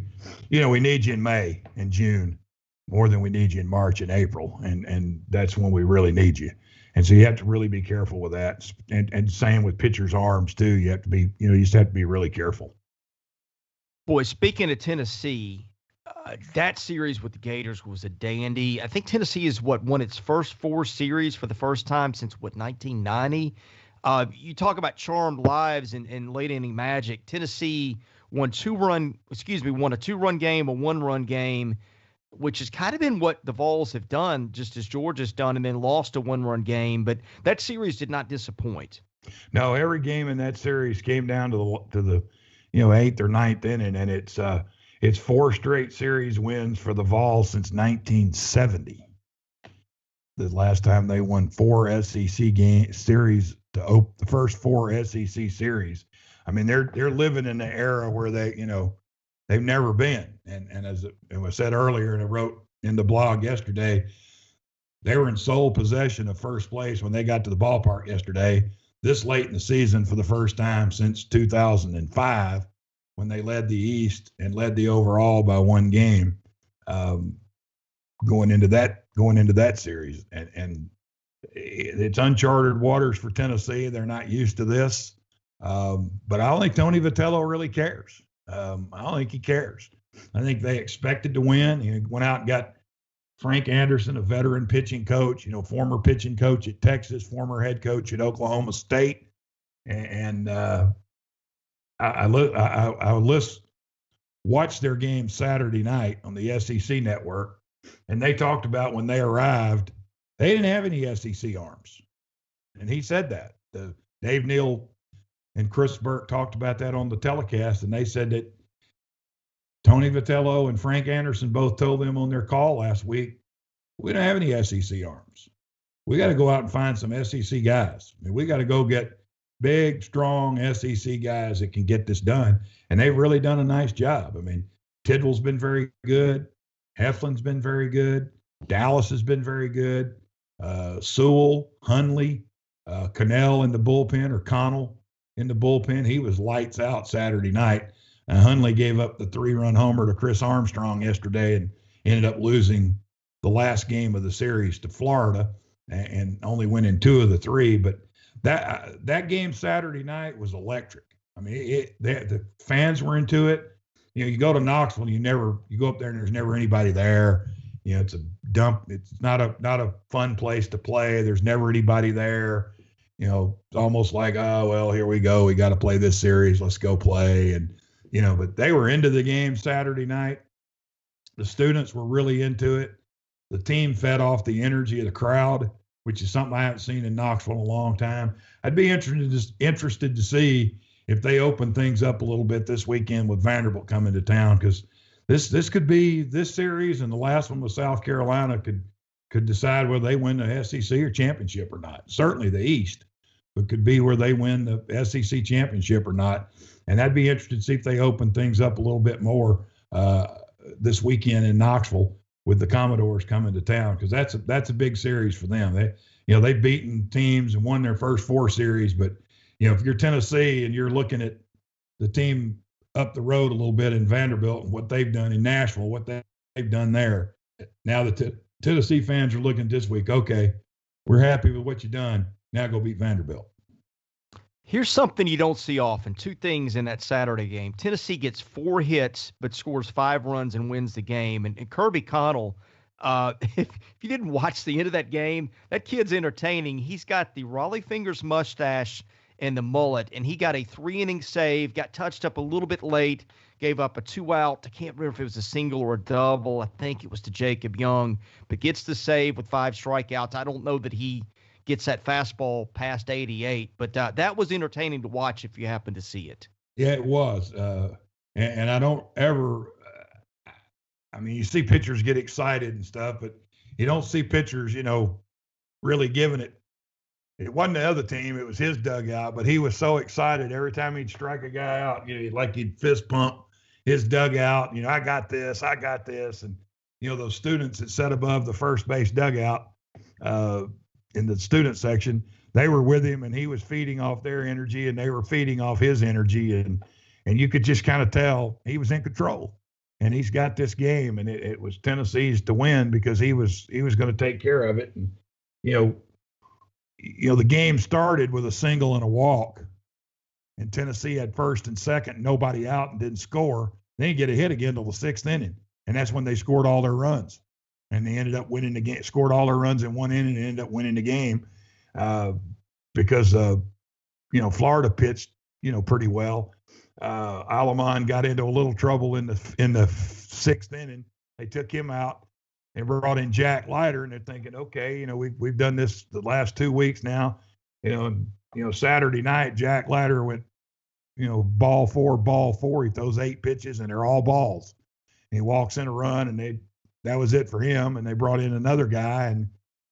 C: need you in May and June more than we need you in March and April. And that's when we really need you. And so you have to really be careful with that. And same with pitchers' arms too. You have to be, you just have to be really careful.
A: Boy, speaking of Tennessee, that series with the Gators was a dandy. I think Tennessee has won its first 4 series for the first time since 1990. You talk about charmed lives and late inning magic. Tennessee won a 2-run game, a 1-run game, which has kind of been what the Vols have done, just as Georgia's done, and then lost a 1-run game. But that series did not disappoint.
C: No, every game in that series came down to the 8th or 9th inning, and it's 4 straight series wins for the Vols since 1970. The last time they won 4 SEC series to open the first 4 SEC series. I mean, they're living in the era where they've never been. And as it was said earlier, and I wrote in the blog yesterday, they were in sole possession of first place when they got to the ballpark yesterday, this late in the season for the first time since 2005, when they led the East and led the overall by 1 game, going into that series. And it's uncharted waters for Tennessee. They're not used to this. But I don't think Tony Vitello really cares. I don't think he cares. I think they expected to win. He went out and got Frank Anderson, a veteran pitching coach, former pitching coach at Texas, former head coach at Oklahoma State. And I watched their game Saturday night on the SEC network, and they talked about when they arrived, they didn't have any SEC arms. And he said that. Dave Neal and Chris Burke talked about that on the telecast, and they said that Tony Vitello and Frank Anderson both told them on their call last week, we don't have any SEC arms. We got to go out and find some SEC guys. I mean, we got to go get big, strong SEC guys that can get this done. And they've really done a nice job. I mean, Tidwell's been very good. Heflin's been very good. Dallas has been very good. Sewell, Hundley, Connell in the bullpen, or Connell in the bullpen. He was lights out Saturday night. Hundley gave up the 3-run homer to Chris Armstrong yesterday and ended up losing the last game of the series to Florida and only winning 2 of the 3. But that game Saturday night was electric. I mean, the fans were into it. You go to Knoxville, you go up there and there's never anybody there. It's a dump. It's not a fun place to play. There's never anybody there. It's almost like, oh, well, here we go. We got to play this series. Let's go play. And, but they were into the game Saturday night. The students were really into it. The team fed off the energy of the crowd, which is something I haven't seen in Knoxville in a long time. I'd be interested to see if they open things up a little bit this weekend with Vanderbilt coming to town, because this could be this series, and the last one with South Carolina could decide whether they win the SEC or championship or not. Certainly the East, but could be where they win the SEC championship or not. And I'd be interested to see if they open things up a little bit more this weekend in Knoxville with the Commodores coming to town, because that's a big series for them. They've beaten teams and won their first 4 series, but if you're Tennessee and you're looking at the team up the road a little bit in Vanderbilt and what they've done in Nashville, what they've done there, now the Tennessee fans are looking this week, okay, we're happy with what you've done. Now go beat Vanderbilt.
A: Here's something you don't see often. 2 things in that Saturday game. Tennessee gets 4 hits but scores 5 runs and wins the game. And Kirby Connell, if you didn't watch the end of that game, that kid's entertaining. He's got the Raleigh Fingers mustache and the mullet, and he got a 3-inning save, got touched up a little bit late, gave up a 2-out. I can't remember if it was a single or a double. I think it was to Jacob Young, but gets the save with 5 strikeouts. I don't know that he gets that fastball past 88, but that was entertaining to watch if you happen to see it.
C: Yeah, it was. And I don't ever you see pitchers get excited and stuff, but you don't see pitchers, really giving it. It wasn't the other team. It was his dugout, but he was so excited every time he'd strike a guy out, like he'd fist pump his dugout. I got this. And those students that sat above the first base dugout in the student section, they were with him, and he was feeding off their energy, and they were feeding off his energy, and you could just kind of tell he was in control, and he's got this game, and it was Tennessee's to win because he was going to take care of it, and the game started with a single and a walk, and Tennessee had first and second, nobody out, and didn't score. They didn't get a hit again until the sixth inning, and that's when they scored all their runs, and they ended up winning the game. Scored all their runs in one inning and ended up winning the game because Florida pitched pretty well. Alamon got into a little trouble in the sixth inning. They took him out and brought in Jack Leiter, and they're thinking, okay, we've done this the last 2 weeks now. Saturday night, Jack Leiter went, ball four. He throws 8 pitches, and they're all balls. And he walks in a run, and that was it for him. And they brought in another guy, and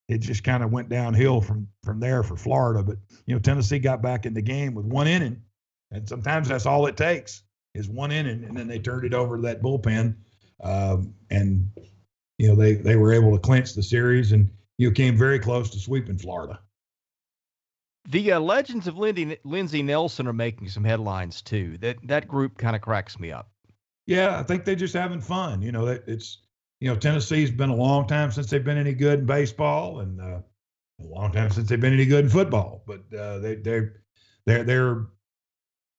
C: it just kind of went downhill from there for Florida. But Tennessee got back in the game with 1 inning, and sometimes that's all it takes is 1 inning, and then they turned it over to that bullpen, and they were able to clinch the series, and came very close to sweeping Florida.
A: The legends of Lindsey Nelson are making some headlines too. That group kind of cracks me up.
C: Yeah, I think they're just having fun. Tennessee's been a long time since they've been any good in baseball, and a long time since they've been any good in football. But they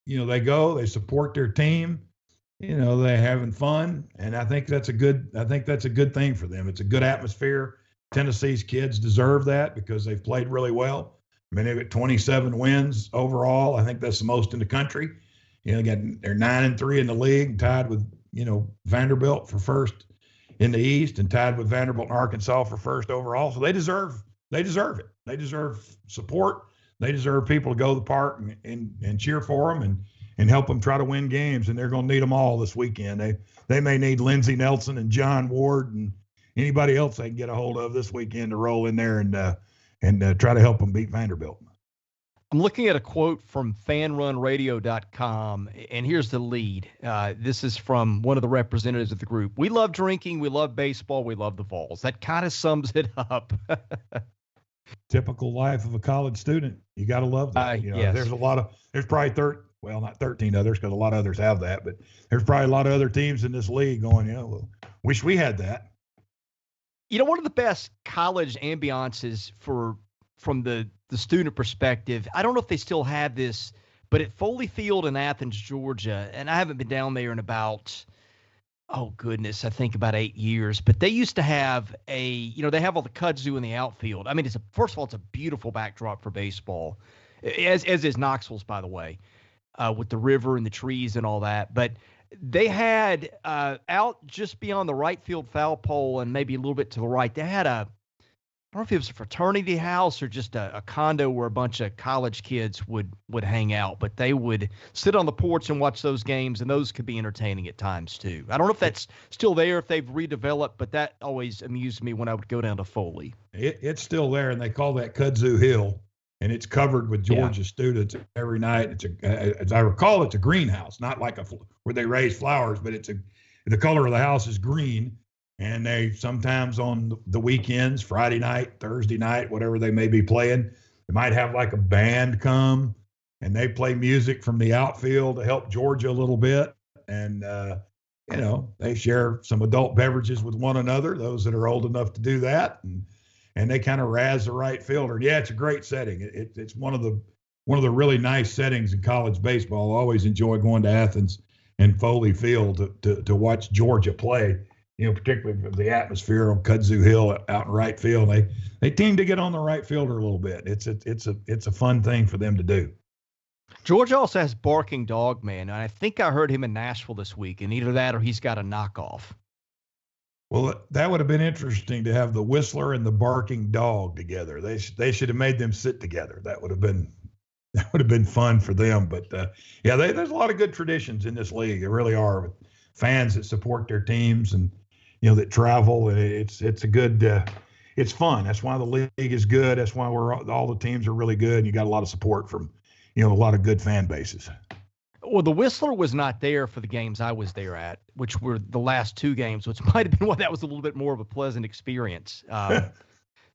C: they support their team. They're having fun, and I think that's a good thing for them. It's a good atmosphere. Tennessee's kids deserve that because they've played really well. I mean, they've got 27 wins overall. I think that's the most in the country. They're 9-3 in the league, tied with Vanderbilt for first in the East, and tied with Vanderbilt and Arkansas for first overall. So they deserve it. They deserve support. They deserve people to go to the park and cheer for them and help them try to win games. And they're going to need them all this weekend. They may need Lindsey Nelson and John Ward and anybody else they can get a hold of this weekend to roll in there and try to help them beat Vanderbilt.
A: I'm looking at a quote from fanrunradio.com, and here's the lead. This is from one of the representatives of the group. We love drinking, we love baseball, we love the Vols. That kind of sums it up.
C: Typical life of a college student. You got to love that.
A: Yes.
C: There's probably not 13 others, because a lot of others have that, but there's probably a lot of other teams in this league going, wish we had that.
A: One of the best college ambiances from the student perspective, I don't know if they still have this, but at Foley Field in Athens, Georgia, and I haven't been down there in about, I think about 8 years, but they used to have they have all the kudzu in the outfield. I mean, first of all, it's a beautiful backdrop for baseball, as is Knoxville's, by the way, with the river and the trees and all that. But they had out just beyond the right field foul pole and maybe a little bit to the right, they had I don't know if it was a fraternity house or just a condo where a bunch of college kids would hang out, but they would sit on the porch and watch those games, and those could be entertaining at times too. I don't know if that's still there, if they've redeveloped, but that always amused me when I would go down to Foley.
C: It's still there, and they call that Kudzu Hill, and it's covered with Georgia students every night. As I recall, it's a greenhouse, not like where they raise flowers, but the color of the house is green. And they sometimes on the weekends, Friday night, Thursday night, whatever they may be playing, they might have like a band come and they play music from the outfield to help Georgia a little bit. And, they share some adult beverages with one another, those that are old enough to do that. And they kind of razz the right fielder. Yeah, it's a great setting. It's one of the really nice settings in college baseball. I always enjoy going to Athens and Foley Field to watch Georgia play. Particularly the atmosphere on Kudzu Hill out in right field. They team to get on the right fielder a little bit. It's a fun thing for them to do.
A: Georgia also has Barking Dog Man, and I think I heard him in Nashville this week, and either that or he's got a knockoff.
C: Well, that would have been interesting to have the Whistler and the Barking Dog together. They should have made them sit together. That would have been fun for them. But there's a lot of good traditions in this league. There really are, with fans that support their teams and that travel. It's a good, it's fun. That's why the league is good. That's why all the teams are really good. And you got a lot of support from, a lot of good fan bases.
A: Well, the Whistler was not there for the games I was there at, which were the last two games, which might have been why that was a little bit more of a pleasant experience.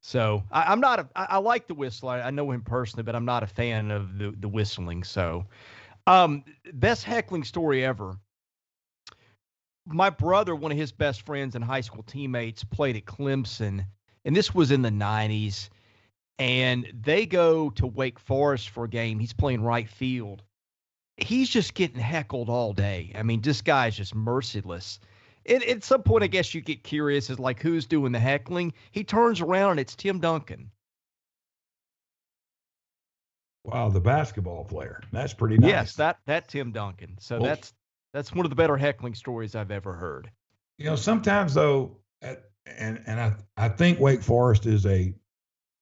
A: So I'm not I like the Whistler. I know him personally, but I'm not a fan of the whistling. So, best heckling story ever. My brother, one of his best friends and high school teammates, played at Clemson, and this was in the 90s. And they go to Wake Forest for a game. He's playing right field. He's just getting heckled all day. I mean, this guy's just merciless. At some point, I guess you get curious as like who's doing the heckling. He turns around and it's Tim Duncan.
C: Wow, the basketball player. That's pretty nice.
A: Yes, that Tim Duncan. So
C: Well,
A: that's one of the better heckling stories I've ever heard.
C: Sometimes though, I think Wake Forest is a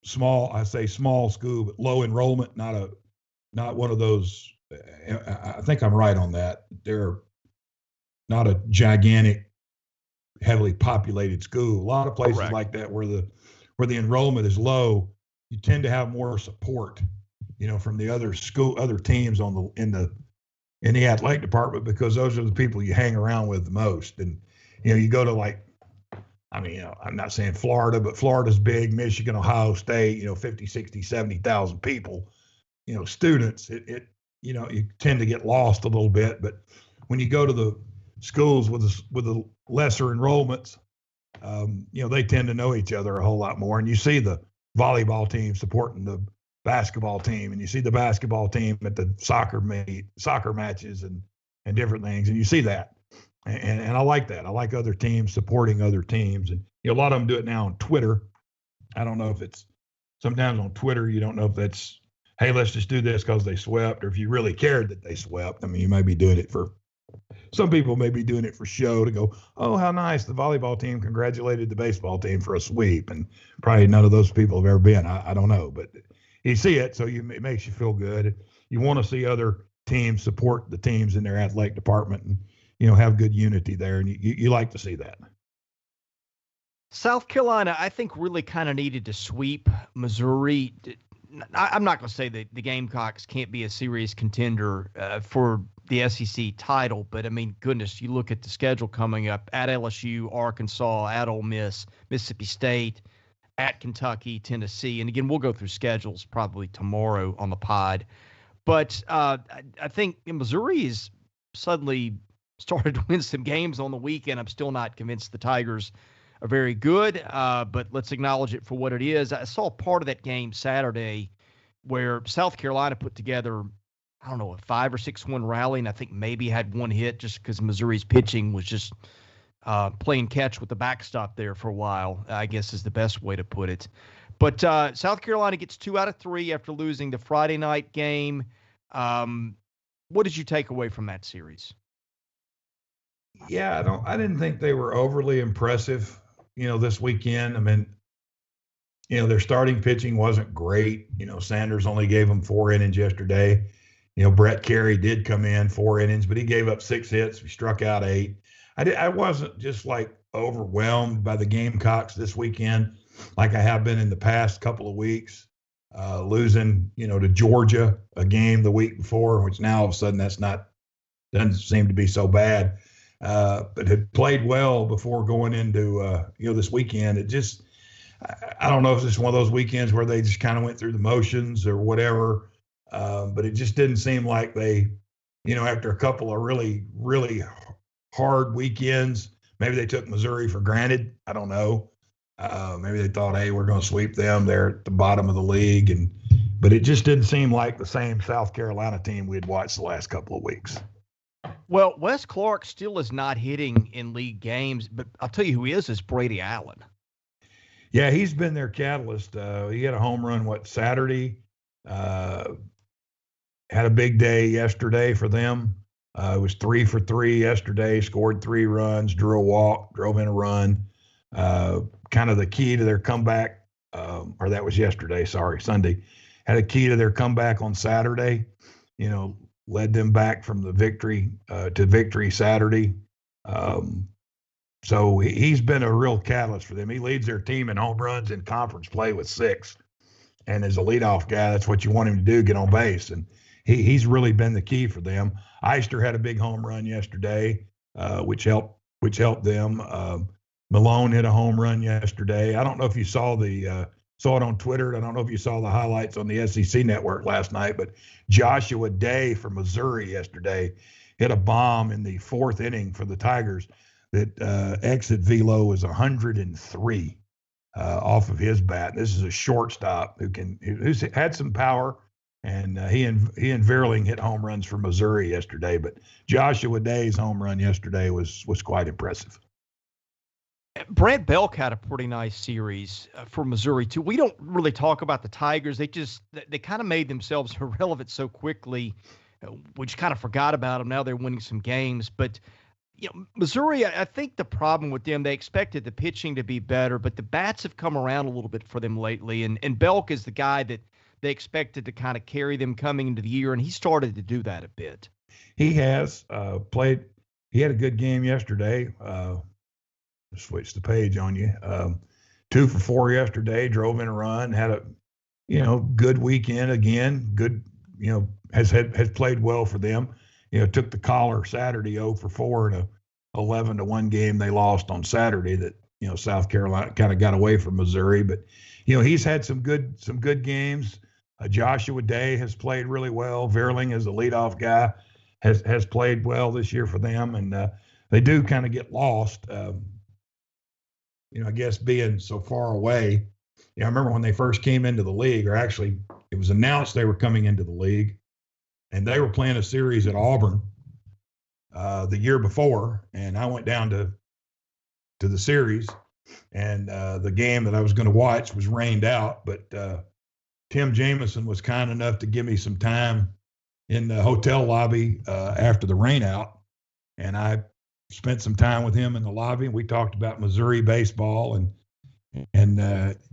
C: small school, but low enrollment, not one of those. I think I'm right on that. They're not a gigantic, heavily populated school. A lot of places
A: Correct.
C: like that where the enrollment is low, you tend to have more support, from the other teams in the athletic department, because those are the people you hang around with the most. And you go to I'm not saying Florida, but Florida's big, Michigan, Ohio State, 50, 60, 70,000 people, students, you tend to get lost a little bit. But when you go to the schools with the lesser enrollments, they tend to know each other a whole lot more. And you see the volleyball team supporting the basketball team, and you see the basketball team at the soccer matches and different things. And you see that. And I like that. I like other teams supporting other teams. And a lot of them do it now on Twitter. I don't know if it's sometimes on Twitter, you don't know if that's, hey, let's just do this because they swept, or if you really cared that they swept. I mean, you might be doing it some people may be doing it for show to go, oh, how nice. The volleyball team congratulated the baseball team for a sweep. And probably none of those people have ever been. I don't know. But you see it, so it makes you feel good. You want to see other teams support the teams in their athletic department and, have good unity there. And you like to see that.
A: South Carolina, I think, really kind of needed to sweep Missouri. I'm not going to say that the Gamecocks can't be a serious contender for the SEC title, but I mean, goodness, you look at the schedule coming up at LSU, Arkansas, at Ole Miss, Mississippi State, at Kentucky, Tennessee. And again, we'll go through schedules probably tomorrow on the pod. But I think Missouri is suddenly started to win some games on the weekend. I'm still not convinced the Tigers are very good, but let's acknowledge it for what it is. I saw part of that game Saturday where South Carolina put together, I don't know, a 5 or 6-1 rally, and I think maybe had one hit just because Missouri's pitching was just playing catch with the backstop there for a while, I guess is the best way to put it. But South Carolina gets 2 out of 3 after losing the Friday night game. What did you take away from that series?
C: Yeah, I didn't think they were overly impressive, this weekend. I mean, their starting pitching wasn't great. Sanders only gave them 4 innings yesterday. Brett Carey did come in 4 innings, but he gave up 6 hits. We struck out 8. I wasn't just overwhelmed by the Gamecocks this weekend like I have been in the past couple of weeks, losing, to Georgia, a game the week before, which now all of a sudden doesn't seem to be so bad. But had played well before going into, this weekend. It just, I don't know if it's one of those weekends where they just kind of went through the motions or whatever. But it just didn't seem like they, after a couple of really, really hard weekends, maybe they took Missouri for granted. I don't know. Maybe they thought, hey, we're going to sweep them. They're at the bottom of the league. But it just didn't seem like the same South Carolina team we had watched the last couple of weeks.
A: Well, Wes Clark still is not hitting in league games, but I'll tell you who is Brady Allen.
C: Yeah, he's been their catalyst. He had a home run, Saturday? Had a big day yesterday for them. It was 3 for 3 yesterday, scored 3 runs, drew a walk, drove in a run. Kind of the key to their comeback, or that was yesterday, Sunday. Had a key to their comeback on Saturday, led them back from the victory to victory Saturday. So he's been a real catalyst for them. He leads their team in home runs in conference play with 6. And as a leadoff guy, that's what you want him to do, get on base. And he's really been the key for them. Eister had a big home run yesterday, which helped them. Malone hit a home run yesterday. I don't know if you saw saw it on Twitter. I don't know if you saw the highlights on the SEC network last night, but Joshua Day from Missouri yesterday hit a bomb in the 4th inning for the Tigers that exit velo was 103 off of his bat. This is a shortstop who's had some power, and he and Verling hit home runs for Missouri yesterday. But Joshua Day's home run yesterday was quite impressive.
A: Brant Belk had a pretty nice series for Missouri too. We don't really talk about the Tigers. They kind of made themselves irrelevant so quickly. We just kind of forgot about them. Now they're winning some games, but Missouri, I think the problem with them, they expected the pitching to be better, but the bats have come around a little bit for them lately. And Belk is the guy that they expected to kind of carry them coming into the year, and he started to do that a bit.
C: He has played. He had a good game yesterday. Switch the page on you. 2 for 4 yesterday. Drove in a run. Had a good weekend again. Good. Has played well for them. Took the collar Saturday 0 for 4 in a 11-1 game they lost on Saturday that, South Carolina kind of got away from Missouri. But, he's had some good games. Joshua Day has played really well. Verling is the leadoff guy, has played well this year for them. And they do kind of get lost, I guess being so far away. I remember when they first came into the league, or actually it was announced they were coming into the league, and they were playing a series at Auburn the year before, and I went down to the series, and the game that I was going to watch was rained out, but Tim Jameson was kind enough to give me some time in the hotel lobby after the rain out, and I spent some time with him in the lobby, and we talked about Missouri baseball, and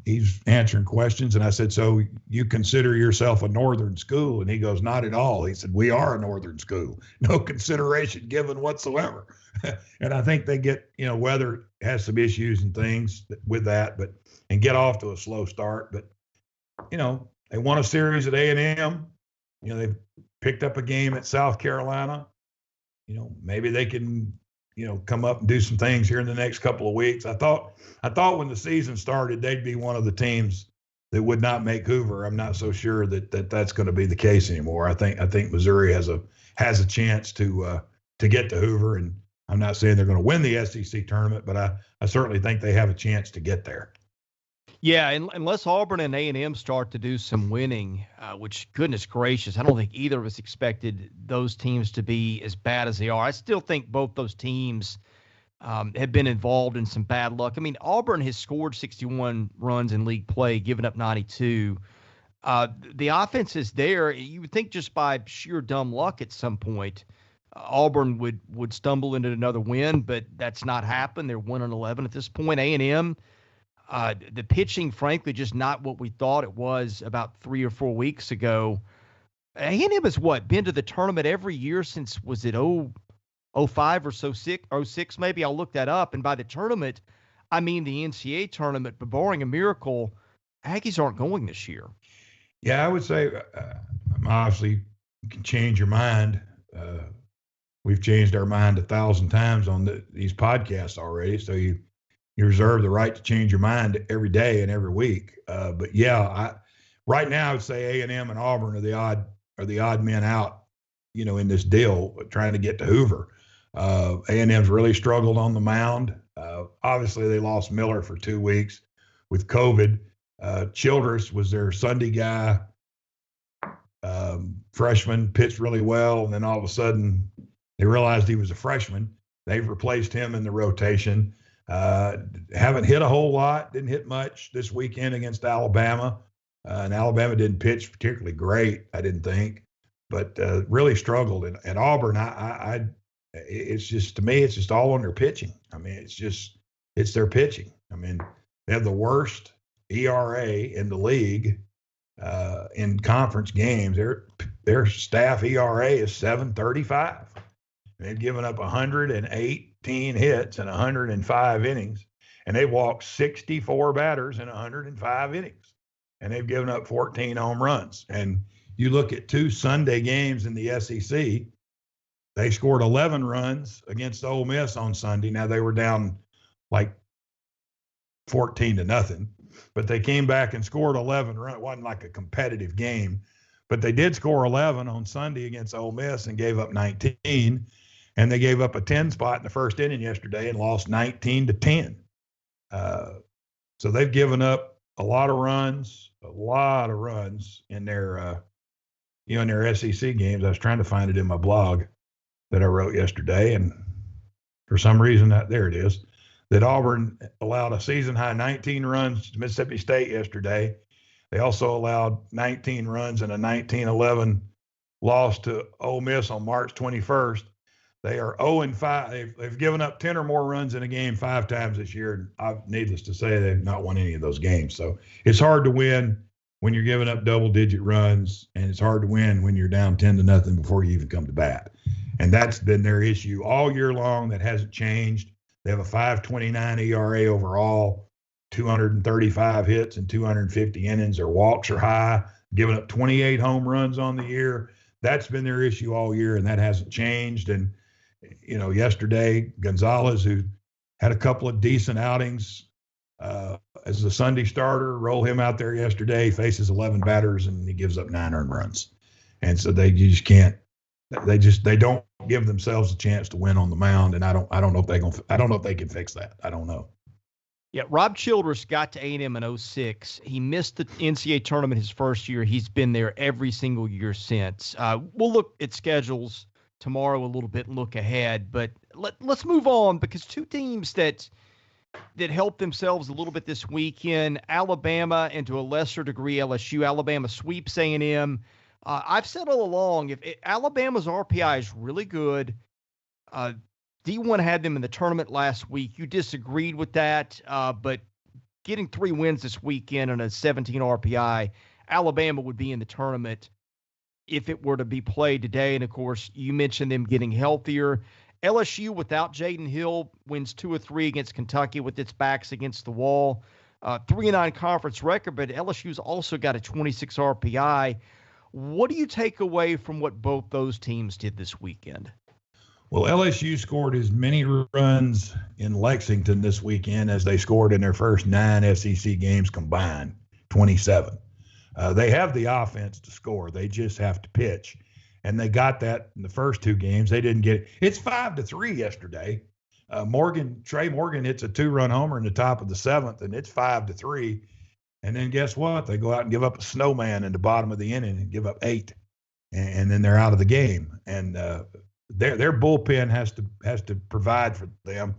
C: he's answering questions. And I said, so you consider yourself a northern school? And he goes, not at all. He said, we are a northern school. No consideration given whatsoever. And I think they get, weather has some issues and things with that, and get off to a slow start. But, they won a series at A&M. They've picked up a game at South Carolina. Maybe they can come up and do some things here in the next couple of weeks. I thought when the season started, they'd be one of the teams that would not make Hoover. I'm not so sure that's going to be the case anymore. I think Missouri has a chance to get to Hoover, and I'm not saying they're going to win the SEC tournament, but I certainly think they have a chance to get there.
A: Yeah, unless Auburn and A&M start to do some winning, which, goodness gracious, I don't think either of us expected those teams to be as bad as they are. I still think both those teams have been involved in some bad luck. I mean, Auburn has scored 61 runs in league play, given up 92. The offense is there. You would think just by sheer dumb luck at some point, Auburn would stumble into another win, but that's not happened. They're 1-11 at this point. A&M, the pitching, frankly, just not what we thought it was about 3 or 4 weeks ago. A&M has been to the tournament every year since, was it 05 or so, 06 maybe? I'll look that up. And by the tournament, I mean the NCAA tournament, but barring a miracle, Aggies aren't going this year.
C: Yeah, I would say obviously you can change your mind. We've changed our mind 1,000 times on these podcasts already. So you reserve the right to change your mind every day and every week. But yeah, right now I would say A&M and Auburn are the odd men out, in this deal, trying to get to Hoover. A&M's really struggled on the mound. Obviously they lost Miller for 2 weeks with COVID. Childress was their Sunday guy. Freshman, pitched really well, and then all of a sudden they realized he was a freshman. They've replaced him in the rotation. Haven't hit a whole lot, didn't hit much this weekend against Alabama. And Alabama didn't pitch particularly great, I didn't think, but really struggled. And at Auburn, it's just, to me, it's just all on their pitching. I mean, it's their pitching. I mean, they have the worst ERA in the league in conference games. Their staff ERA is 7.35. They've given up 118 hits in 105 innings, and they've walked 64 batters in 105 innings, and they've given up 14 home runs. And, you look at 2 Sunday games in the SEC, they scored 11 runs against Ole Miss on Sunday. Now they were down like 14-0, but they came back and scored 11 runs. It wasn't like a competitive game, but they did score 11 on Sunday against Ole Miss and gave up 19. And they gave up a 10 spot in the first inning yesterday and lost 19-10. So they've given up a lot of runs in their, in their SEC games. I was trying to find it in my blog that I wrote yesterday, and for some reason there it is, that Auburn allowed a season high 19 runs to Mississippi State yesterday. They also allowed 19 runs in a 19-11 loss to Ole Miss on March 21st. They are 0-5. They've given up 10 or more runs in a game 5 times this year. Needless to say, they've not won any of those games. So it's hard to win when you're giving up double-digit runs, and it's hard to win when you're down 10-0 before you even come to bat. And that's been their issue all year long. That hasn't changed. They have a 5.29 ERA overall, 235 hits and 250 innings. Their walks are high, giving up 28 home runs on the year. That's been their issue all year, and that hasn't changed. And yesterday, Gonzalez, who had a couple of decent outings as a Sunday starter, roll him out there yesterday, faces 11 batters, and he gives up 9 earned runs. And so they just can't. They don't give themselves a chance to win on the mound, and I don't know if they can fix that. I don't know.
A: Yeah, Rob Childress got to A&M in 2006. He missed the NCAA tournament his first year. He's been there every single year since. We'll look at schedules tomorrow a little bit and look ahead, but let's move on, because 2 teams that helped themselves a little bit this weekend, Alabama and to a lesser degree LSU. Alabama sweeps A&M. I've said all along, Alabama's RPI is really good. D1 had them in the tournament last week. You disagreed with that, but getting 3 wins this weekend on a 17 RPI, Alabama would be in the tournament if it were to be played today. And, of course, you mentioned them getting healthier. LSU, without Jaden Hill, wins 2 of 3 against Kentucky with its backs against the wall. 3-9 conference record, but LSU's also got a 26 RPI. What do you take away from what both those teams did this weekend?
C: Well, LSU scored as many runs in Lexington this weekend as they scored in their first 9 SEC games combined, 27. They have the offense to score. They just have to pitch. And they got that in the first 2 games. They didn't get it. It's 5-3 yesterday. Trey Morgan hits a 2-run homer in the top of the 7th, and it's 5-3. And then guess what? They go out and give up a snowman in the bottom of the inning and give up 8. And then they're out of the game. And their bullpen has to provide for them.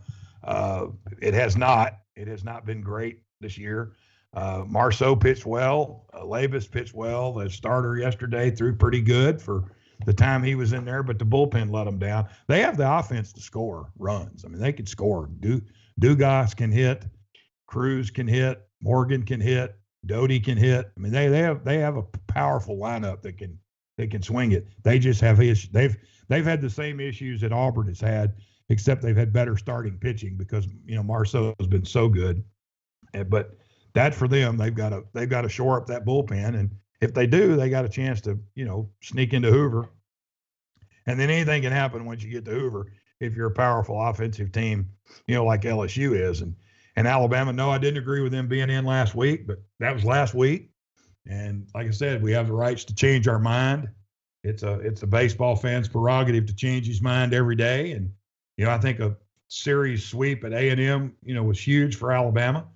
C: It has not been great this year. Marceau pitched well. Labus pitched well. The starter yesterday threw pretty good for the time he was in there, but the bullpen let them down. They have the offense to score runs. I mean, they can score. Dugas can hit. Cruz can hit. Morgan can hit. Doty can hit. I mean, they have a powerful lineup that can swing it. They just have issues. They've had the same issues that Auburn has had, except they've had better starting pitching because Marceau has been so good. But that for them, they've got to shore up that bullpen, and if they do, they got a chance to sneak into Hoover. And then anything can happen once you get to Hoover if you're a powerful offensive team, like LSU is. And Alabama, no, I didn't agree with them being in last week, but that was last week. And like I said, we have the rights to change our mind. It's a baseball fan's prerogative to change his mind every day. And, I think a series sweep at A&M, was huge for Alabama.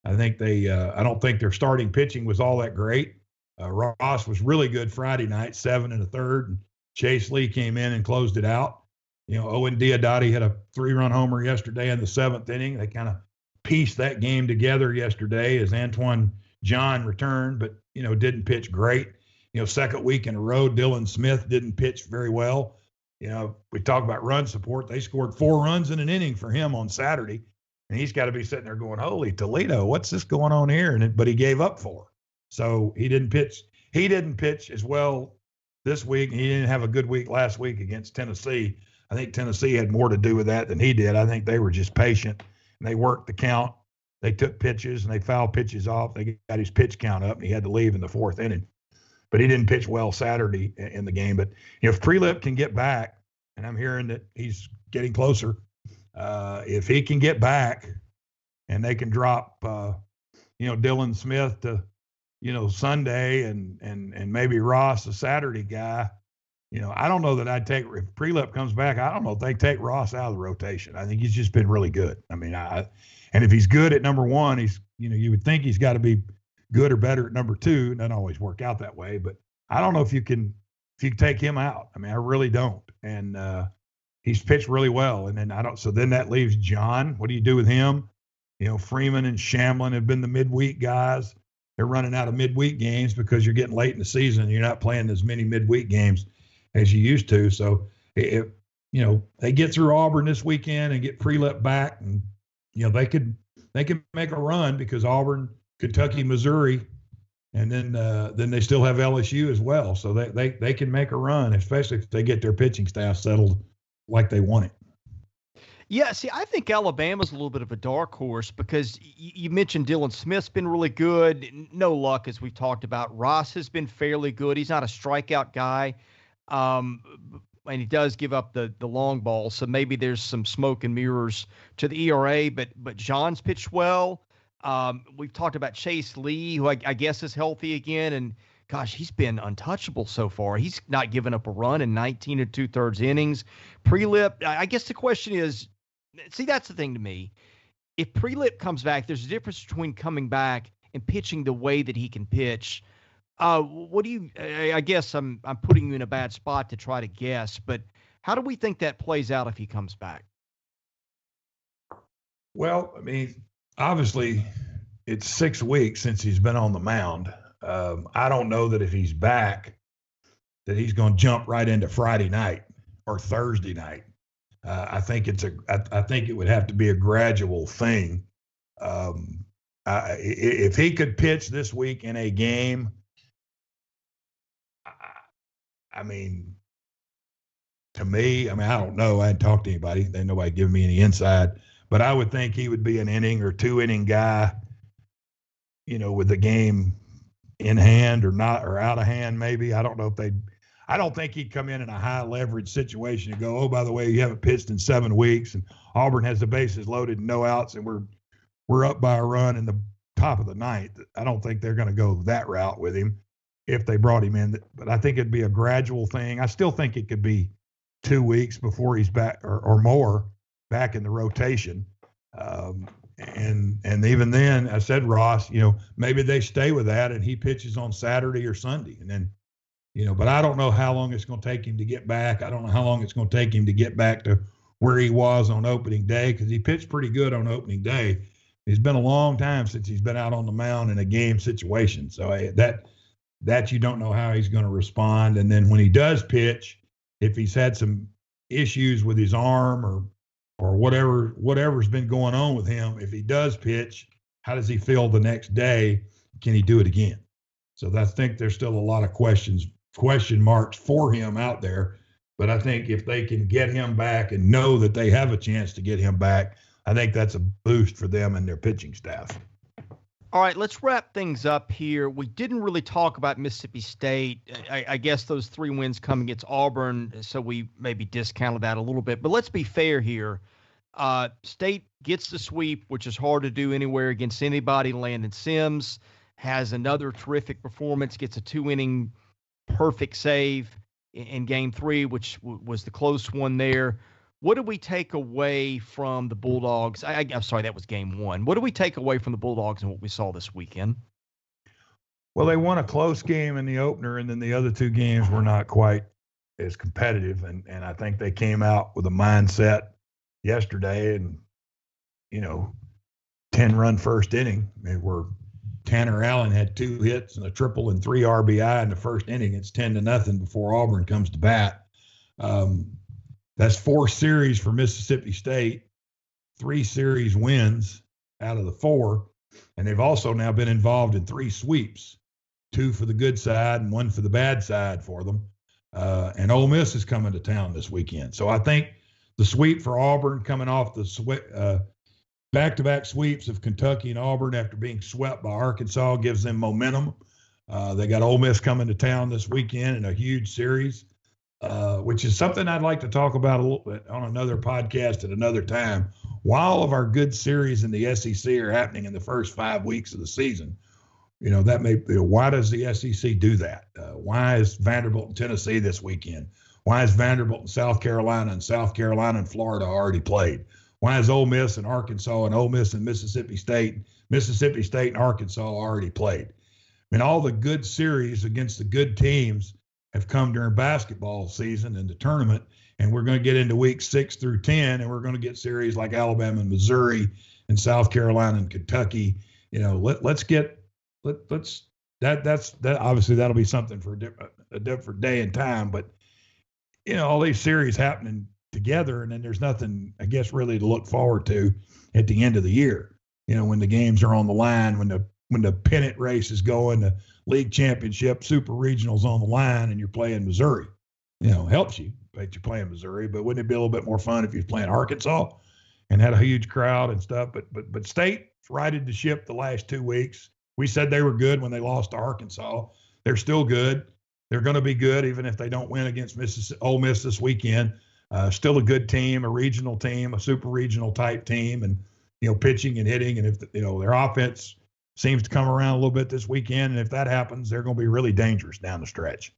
C: I think I don't think their starting pitching was all that great. Ross was really good Friday night, 7 1/3, and Chase Lee came in and closed it out. Owen Diodati had a 3-run homer yesterday in the 7th inning. They kind of pieced that game together yesterday as Antoine John returned, but, didn't pitch great. Second week in a row, Dylan Smith didn't pitch very well. We talk about run support. They scored 4 runs in an inning for him on Saturday, and he's got to be sitting there going, holy Toledo, what's this going on here? But he gave up 4. So he didn't pitch. He didn't pitch as well this week. He didn't have a good week last week against Tennessee. I think Tennessee had more to do with that than he did. I think they were just patient, and they worked the count. They took pitches, and they fouled pitches off. They got his pitch count up, and he had to leave in the 4th inning. but he didn't pitch well Saturday in the game. But if Prelip can get back, and I'm hearing that he's getting closer, if he can get back and they can drop, Dylan Smith to, Sunday and maybe Ross, a Saturday guy, I don't know that I'd take, if Prelip comes back, I don't know if they take Ross out of the rotation. I think he's just been really good. I mean, and if he's good at number one, he's, you would think he's got to be good or better at number two. It doesn't always work out that way, but I don't know if you can take him out. I mean, I really don't. And he's pitched really well. And then so then that leaves John. What do you do with him? Freeman and Shamlin have been the midweek guys. They're running out of midweek games because you're getting late in the season and you're not playing as many midweek games as you used to. So if they get through Auburn this weekend and get Prelip back, and they could make a run, because Auburn, Kentucky, Missouri, and then they still have LSU as well. So they can make a run, especially if they get their pitching staff settled like they want it.
A: Yeah, see, I think Alabama's a little bit of a dark horse, because you mentioned Dylan Smith's been really good. No luck, as we've talked about. Ross has been fairly good. He's not a strikeout guy, and he does give up the long ball, so maybe there's some smoke and mirrors to the ERA. But John's pitched well. We've talked about Chase Lee, who I guess is healthy again, and gosh, he's been untouchable so far. He's not given up a run in 19 2/3 innings. Prelip, I guess the question is, see, that's the thing to me. If Prelip comes back, there's a difference between coming back and pitching the way that he can pitch. What do you? I guess I'm putting you in a bad spot to try to guess, but how do we think that plays out if he comes back?
C: Well, I mean, obviously, it's 6 weeks since he's been on the mound. I don't know that if he's back, that he's going to jump right into Friday night or Thursday night. I think I think it would have to be a gradual thing. If he could pitch this week in a game, I mean, to me, I don't know. I hadn't talked to anybody. There's nobody giving me any insight, but I would think he would be an inning or 2 inning guy, with the game in hand or not, or out of hand, maybe. I don't know if I don't think he'd come in a high leverage situation and go, oh, by the way, you haven't pitched in 7 weeks and Auburn has the bases loaded and no outs and we're up by a run in the top of the ninth. I don't think they're going to go that route with him if they brought him in. But I think it'd be a gradual thing. I still think it could be 2 weeks before he's back or more back in the rotation. And even then, I said, Ross, maybe they stay with that and he pitches on Saturday or Sunday. And then, but I don't know how long it's going to take him to get back. I don't know how long it's going to take him to get back to where he was on opening day, because he pitched pretty good on opening day. It's been a long time since he's been out on the mound in a game situation. So that you don't know how he's going to respond. And then when he does pitch, if he's had some issues with his arm or whatever's been going on with him, if he does pitch, how does he feel the next day? Can he do it again? So I think there's still a lot of question marks for him out there. But I think if they can get him back and know that they have a chance to get him back, I think that's a boost for them and their pitching staff.
A: All right, let's wrap things up here. We didn't really talk about Mississippi State. I guess those 3 wins come against Auburn, so we maybe discounted that a little bit. But let's be fair here. State gets the sweep, which is hard to do anywhere against anybody. Landon Sims has another terrific performance, gets a 2-inning perfect save in Game 3, which was the close one there. What do we take away from the Bulldogs? I'm sorry, that was Game 1. What do we take away from the Bulldogs and what we saw this weekend?
C: Well, they won a close game in the opener, and then the other 2 games were not quite as competitive. And I think they came out with a mindset yesterday and, 10-run first inning. Where Tanner Allen had 2 hits and a triple and 3 RBI in the first inning. It's 10-0 before Auburn comes to bat. That's 4 series for Mississippi State, 3 series wins out of the 4. And they've also now been involved in 3 sweeps, 2 for the good side and 1 for the bad side for them. And Ole Miss is coming to town this weekend. So I think the sweep for Auburn, coming off the back-to-back sweeps of Kentucky and Auburn after being swept by Arkansas, gives them momentum. They got Ole Miss coming to town this weekend in a huge series, which is something I'd like to talk about a little bit on another podcast at another time. Why all of our good series in the SEC are happening in the first 5 weeks of the season. Why does the SEC do that? Why is Vanderbilt and Tennessee this weekend? Why is Vanderbilt and South Carolina and Florida already played? Why is Ole Miss and Arkansas and Ole Miss and Mississippi State and Arkansas already played? I mean, all the good series against the good teams have come during basketball season and the tournament, and we're going to get into weeks 6 through 10, and we're going to get series like Alabama and Missouri and South Carolina and Kentucky. That's obviously that'll be something for a different day and time, but all these series happening together, and then there's nothing, I guess, really to look forward to at the end of the year. When the games are on the line, when the pennant race is going, the league championship, super regionals on the line, and you're playing Missouri, helps you that you're playing Missouri. But wouldn't it be a little bit more fun if you're playing Arkansas and had a huge crowd and stuff? But State righted the ship the last 2 weeks. We said they were good when they lost to Arkansas. They're still good. They're going to be good even if they don't win against Ole Miss this weekend. Still a good team, a regional team, a super regional type team, and pitching and hitting. And if their offense seems to come around a little bit this weekend, and if that happens, they're going to be really dangerous down the stretch.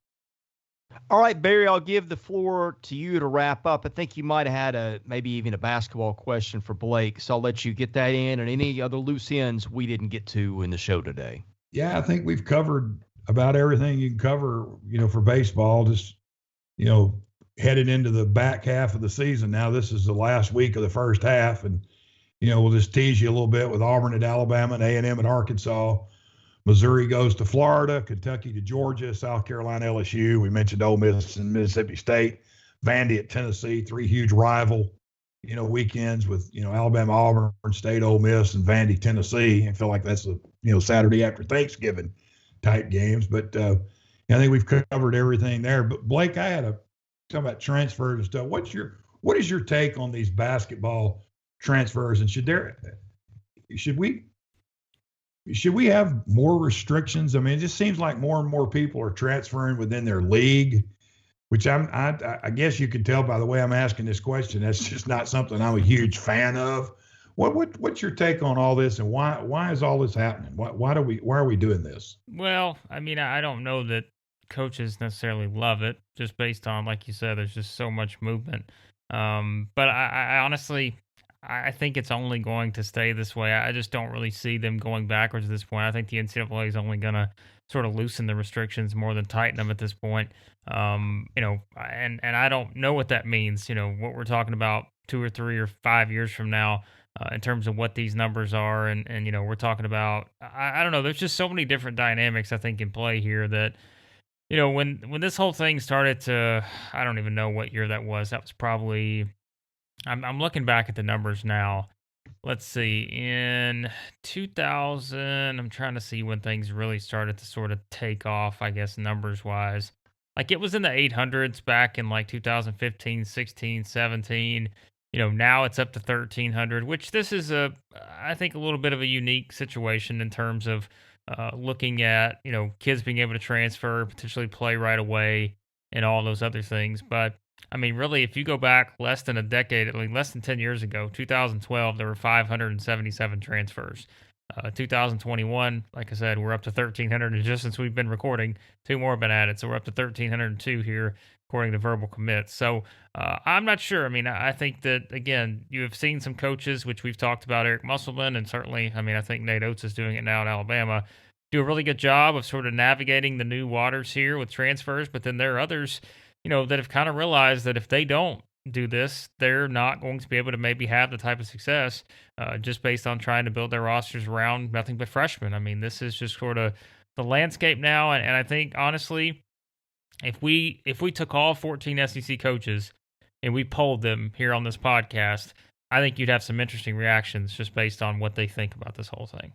A: All right, Barry, I'll give the floor to you to wrap up. I think you might have had maybe even a basketball question for Blake, so I'll let you get that in, and any other loose ends we didn't get to in the show today.
C: Yeah, I think we've covered about everything you can cover, for baseball. Just, headed into the back half of the season. Now this is the last week of the first half, and we'll just tease you a little bit with Auburn at Alabama and A&M at Arkansas. Missouri goes to Florida, Kentucky to Georgia, South Carolina, LSU. We mentioned Ole Miss and Mississippi State, Vandy at Tennessee, 3 huge rival, weekends with, Alabama, Auburn, State, Ole Miss, and Vandy, Tennessee. I feel like that's a, Saturday after Thanksgiving type games. But I think we've covered everything there. But Blake, I had talk about transfers and stuff. What is your take on these basketball transfers, and should we have more restrictions? I mean, it just seems like more and more people are transferring within their league, which I guess you can tell by the way I'm asking this question. That's just not something I'm a huge fan of. What's your take on all this, and why is all this happening? Why are we doing this?
B: Well, I mean, I don't know that coaches necessarily love it, just based on, like you said, there's just so much movement. But I honestly, I think it's only going to stay this way. I just don't really see them going backwards at this point. I think the NCAA is only going to sort of loosen the restrictions more than tighten them at this point. And I don't know what that means, what we're talking about 2 or 3 or 5 years from now, in terms of what these numbers are. And we're talking about, I don't know, there's just so many different dynamics, I think, in play here that, when this whole thing started to, I don't even know what year that was. That was probably, I'm looking back at the numbers now. Let's see, in 2000, I'm trying to see when things really started to sort of take off, I guess, numbers-wise. Like, it was in the 800s back in, 2015, 16, 17. Now it's up to 1,300, which this is, I think, a little bit of a unique situation in terms of looking at, kids being able to transfer, potentially play right away, and all those other things. But, I mean, really, if you go back less than a decade, less than 10 years ago, 2012, there were 577 transfers. 2021, like I said, we're up to 1,300, and just since we've been recording, 2 more have been added. So we're up to 1,302 here, according to verbal commits. So I'm not sure. I mean, I think that, again, you have seen some coaches, which we've talked about, Eric Musselman, and certainly, I mean, I think Nate Oates is doing it now in Alabama, do a really good job of sort of navigating the new waters here with transfers. But then there are others, that have kind of realized that if they don't do this, they're not going to be able to maybe have the type of success just based on trying to build their rosters around nothing but freshmen. I mean, this is just sort of the landscape now. And I think, honestly, if we took all 14 SEC coaches and we polled them here on this podcast, I think you'd have some interesting reactions just based on what they think about this whole thing.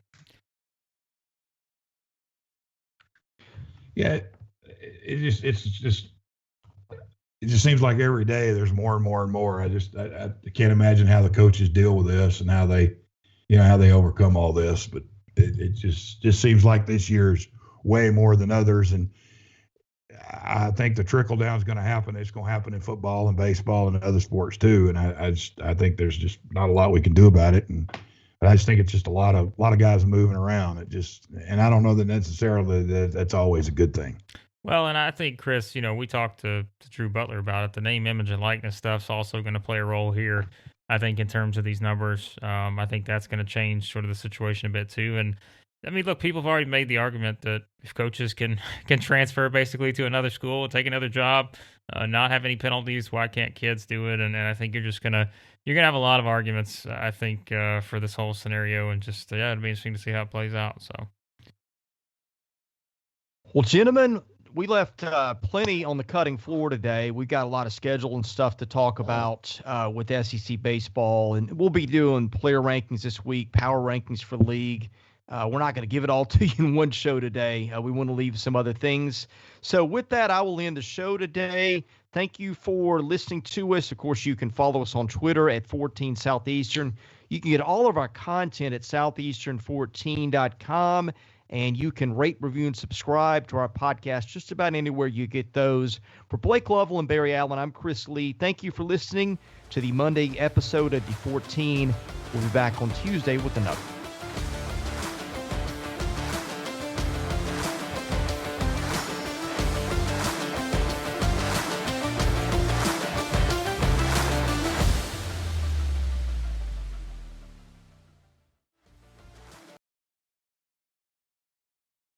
C: Yeah, it just seems like every day there's more and more and more. I can't imagine how the coaches deal with this and how they overcome all this. But it just seems like this year's way more than others. And I think the trickle down is going to happen. It's going to happen in football and baseball and other sports too. And I think there's just not a lot we can do about it. And I just think it's just a lot of guys moving around. And I don't know that necessarily that's always a good thing.
B: Well, and I think, Chris, we talked to Drew Butler about it. The name, image, and likeness stuff's also going to play a role here, I think, in terms of these numbers. I think that's going to change sort of the situation a bit too. And I mean, look, people have already made the argument that if coaches can transfer basically to another school, take another job, not have any penalties, why can't kids do it? And I think you're gonna have a lot of arguments, I think, for this whole scenario, and just it'll be interesting to see how it plays out. So,
A: well, gentlemen, we left plenty on the cutting floor today. We got a lot of schedule and stuff to talk about with SEC baseball, and we'll be doing player rankings this week, power rankings for the league. We're not going to give it all to you in one show today. We want to leave some other things. So with that, I will end the show today. Thank you for listening to us. Of course, you can follow us on Twitter at 14 Southeastern. You can get all of our content at southeastern14.com, and you can rate, review, and subscribe to our podcast just about anywhere you get those. For Blake Lovell and Barry Allen, I'm Chris Lee. Thank you for listening to the Monday episode of the 14. We'll be back on Tuesday with another.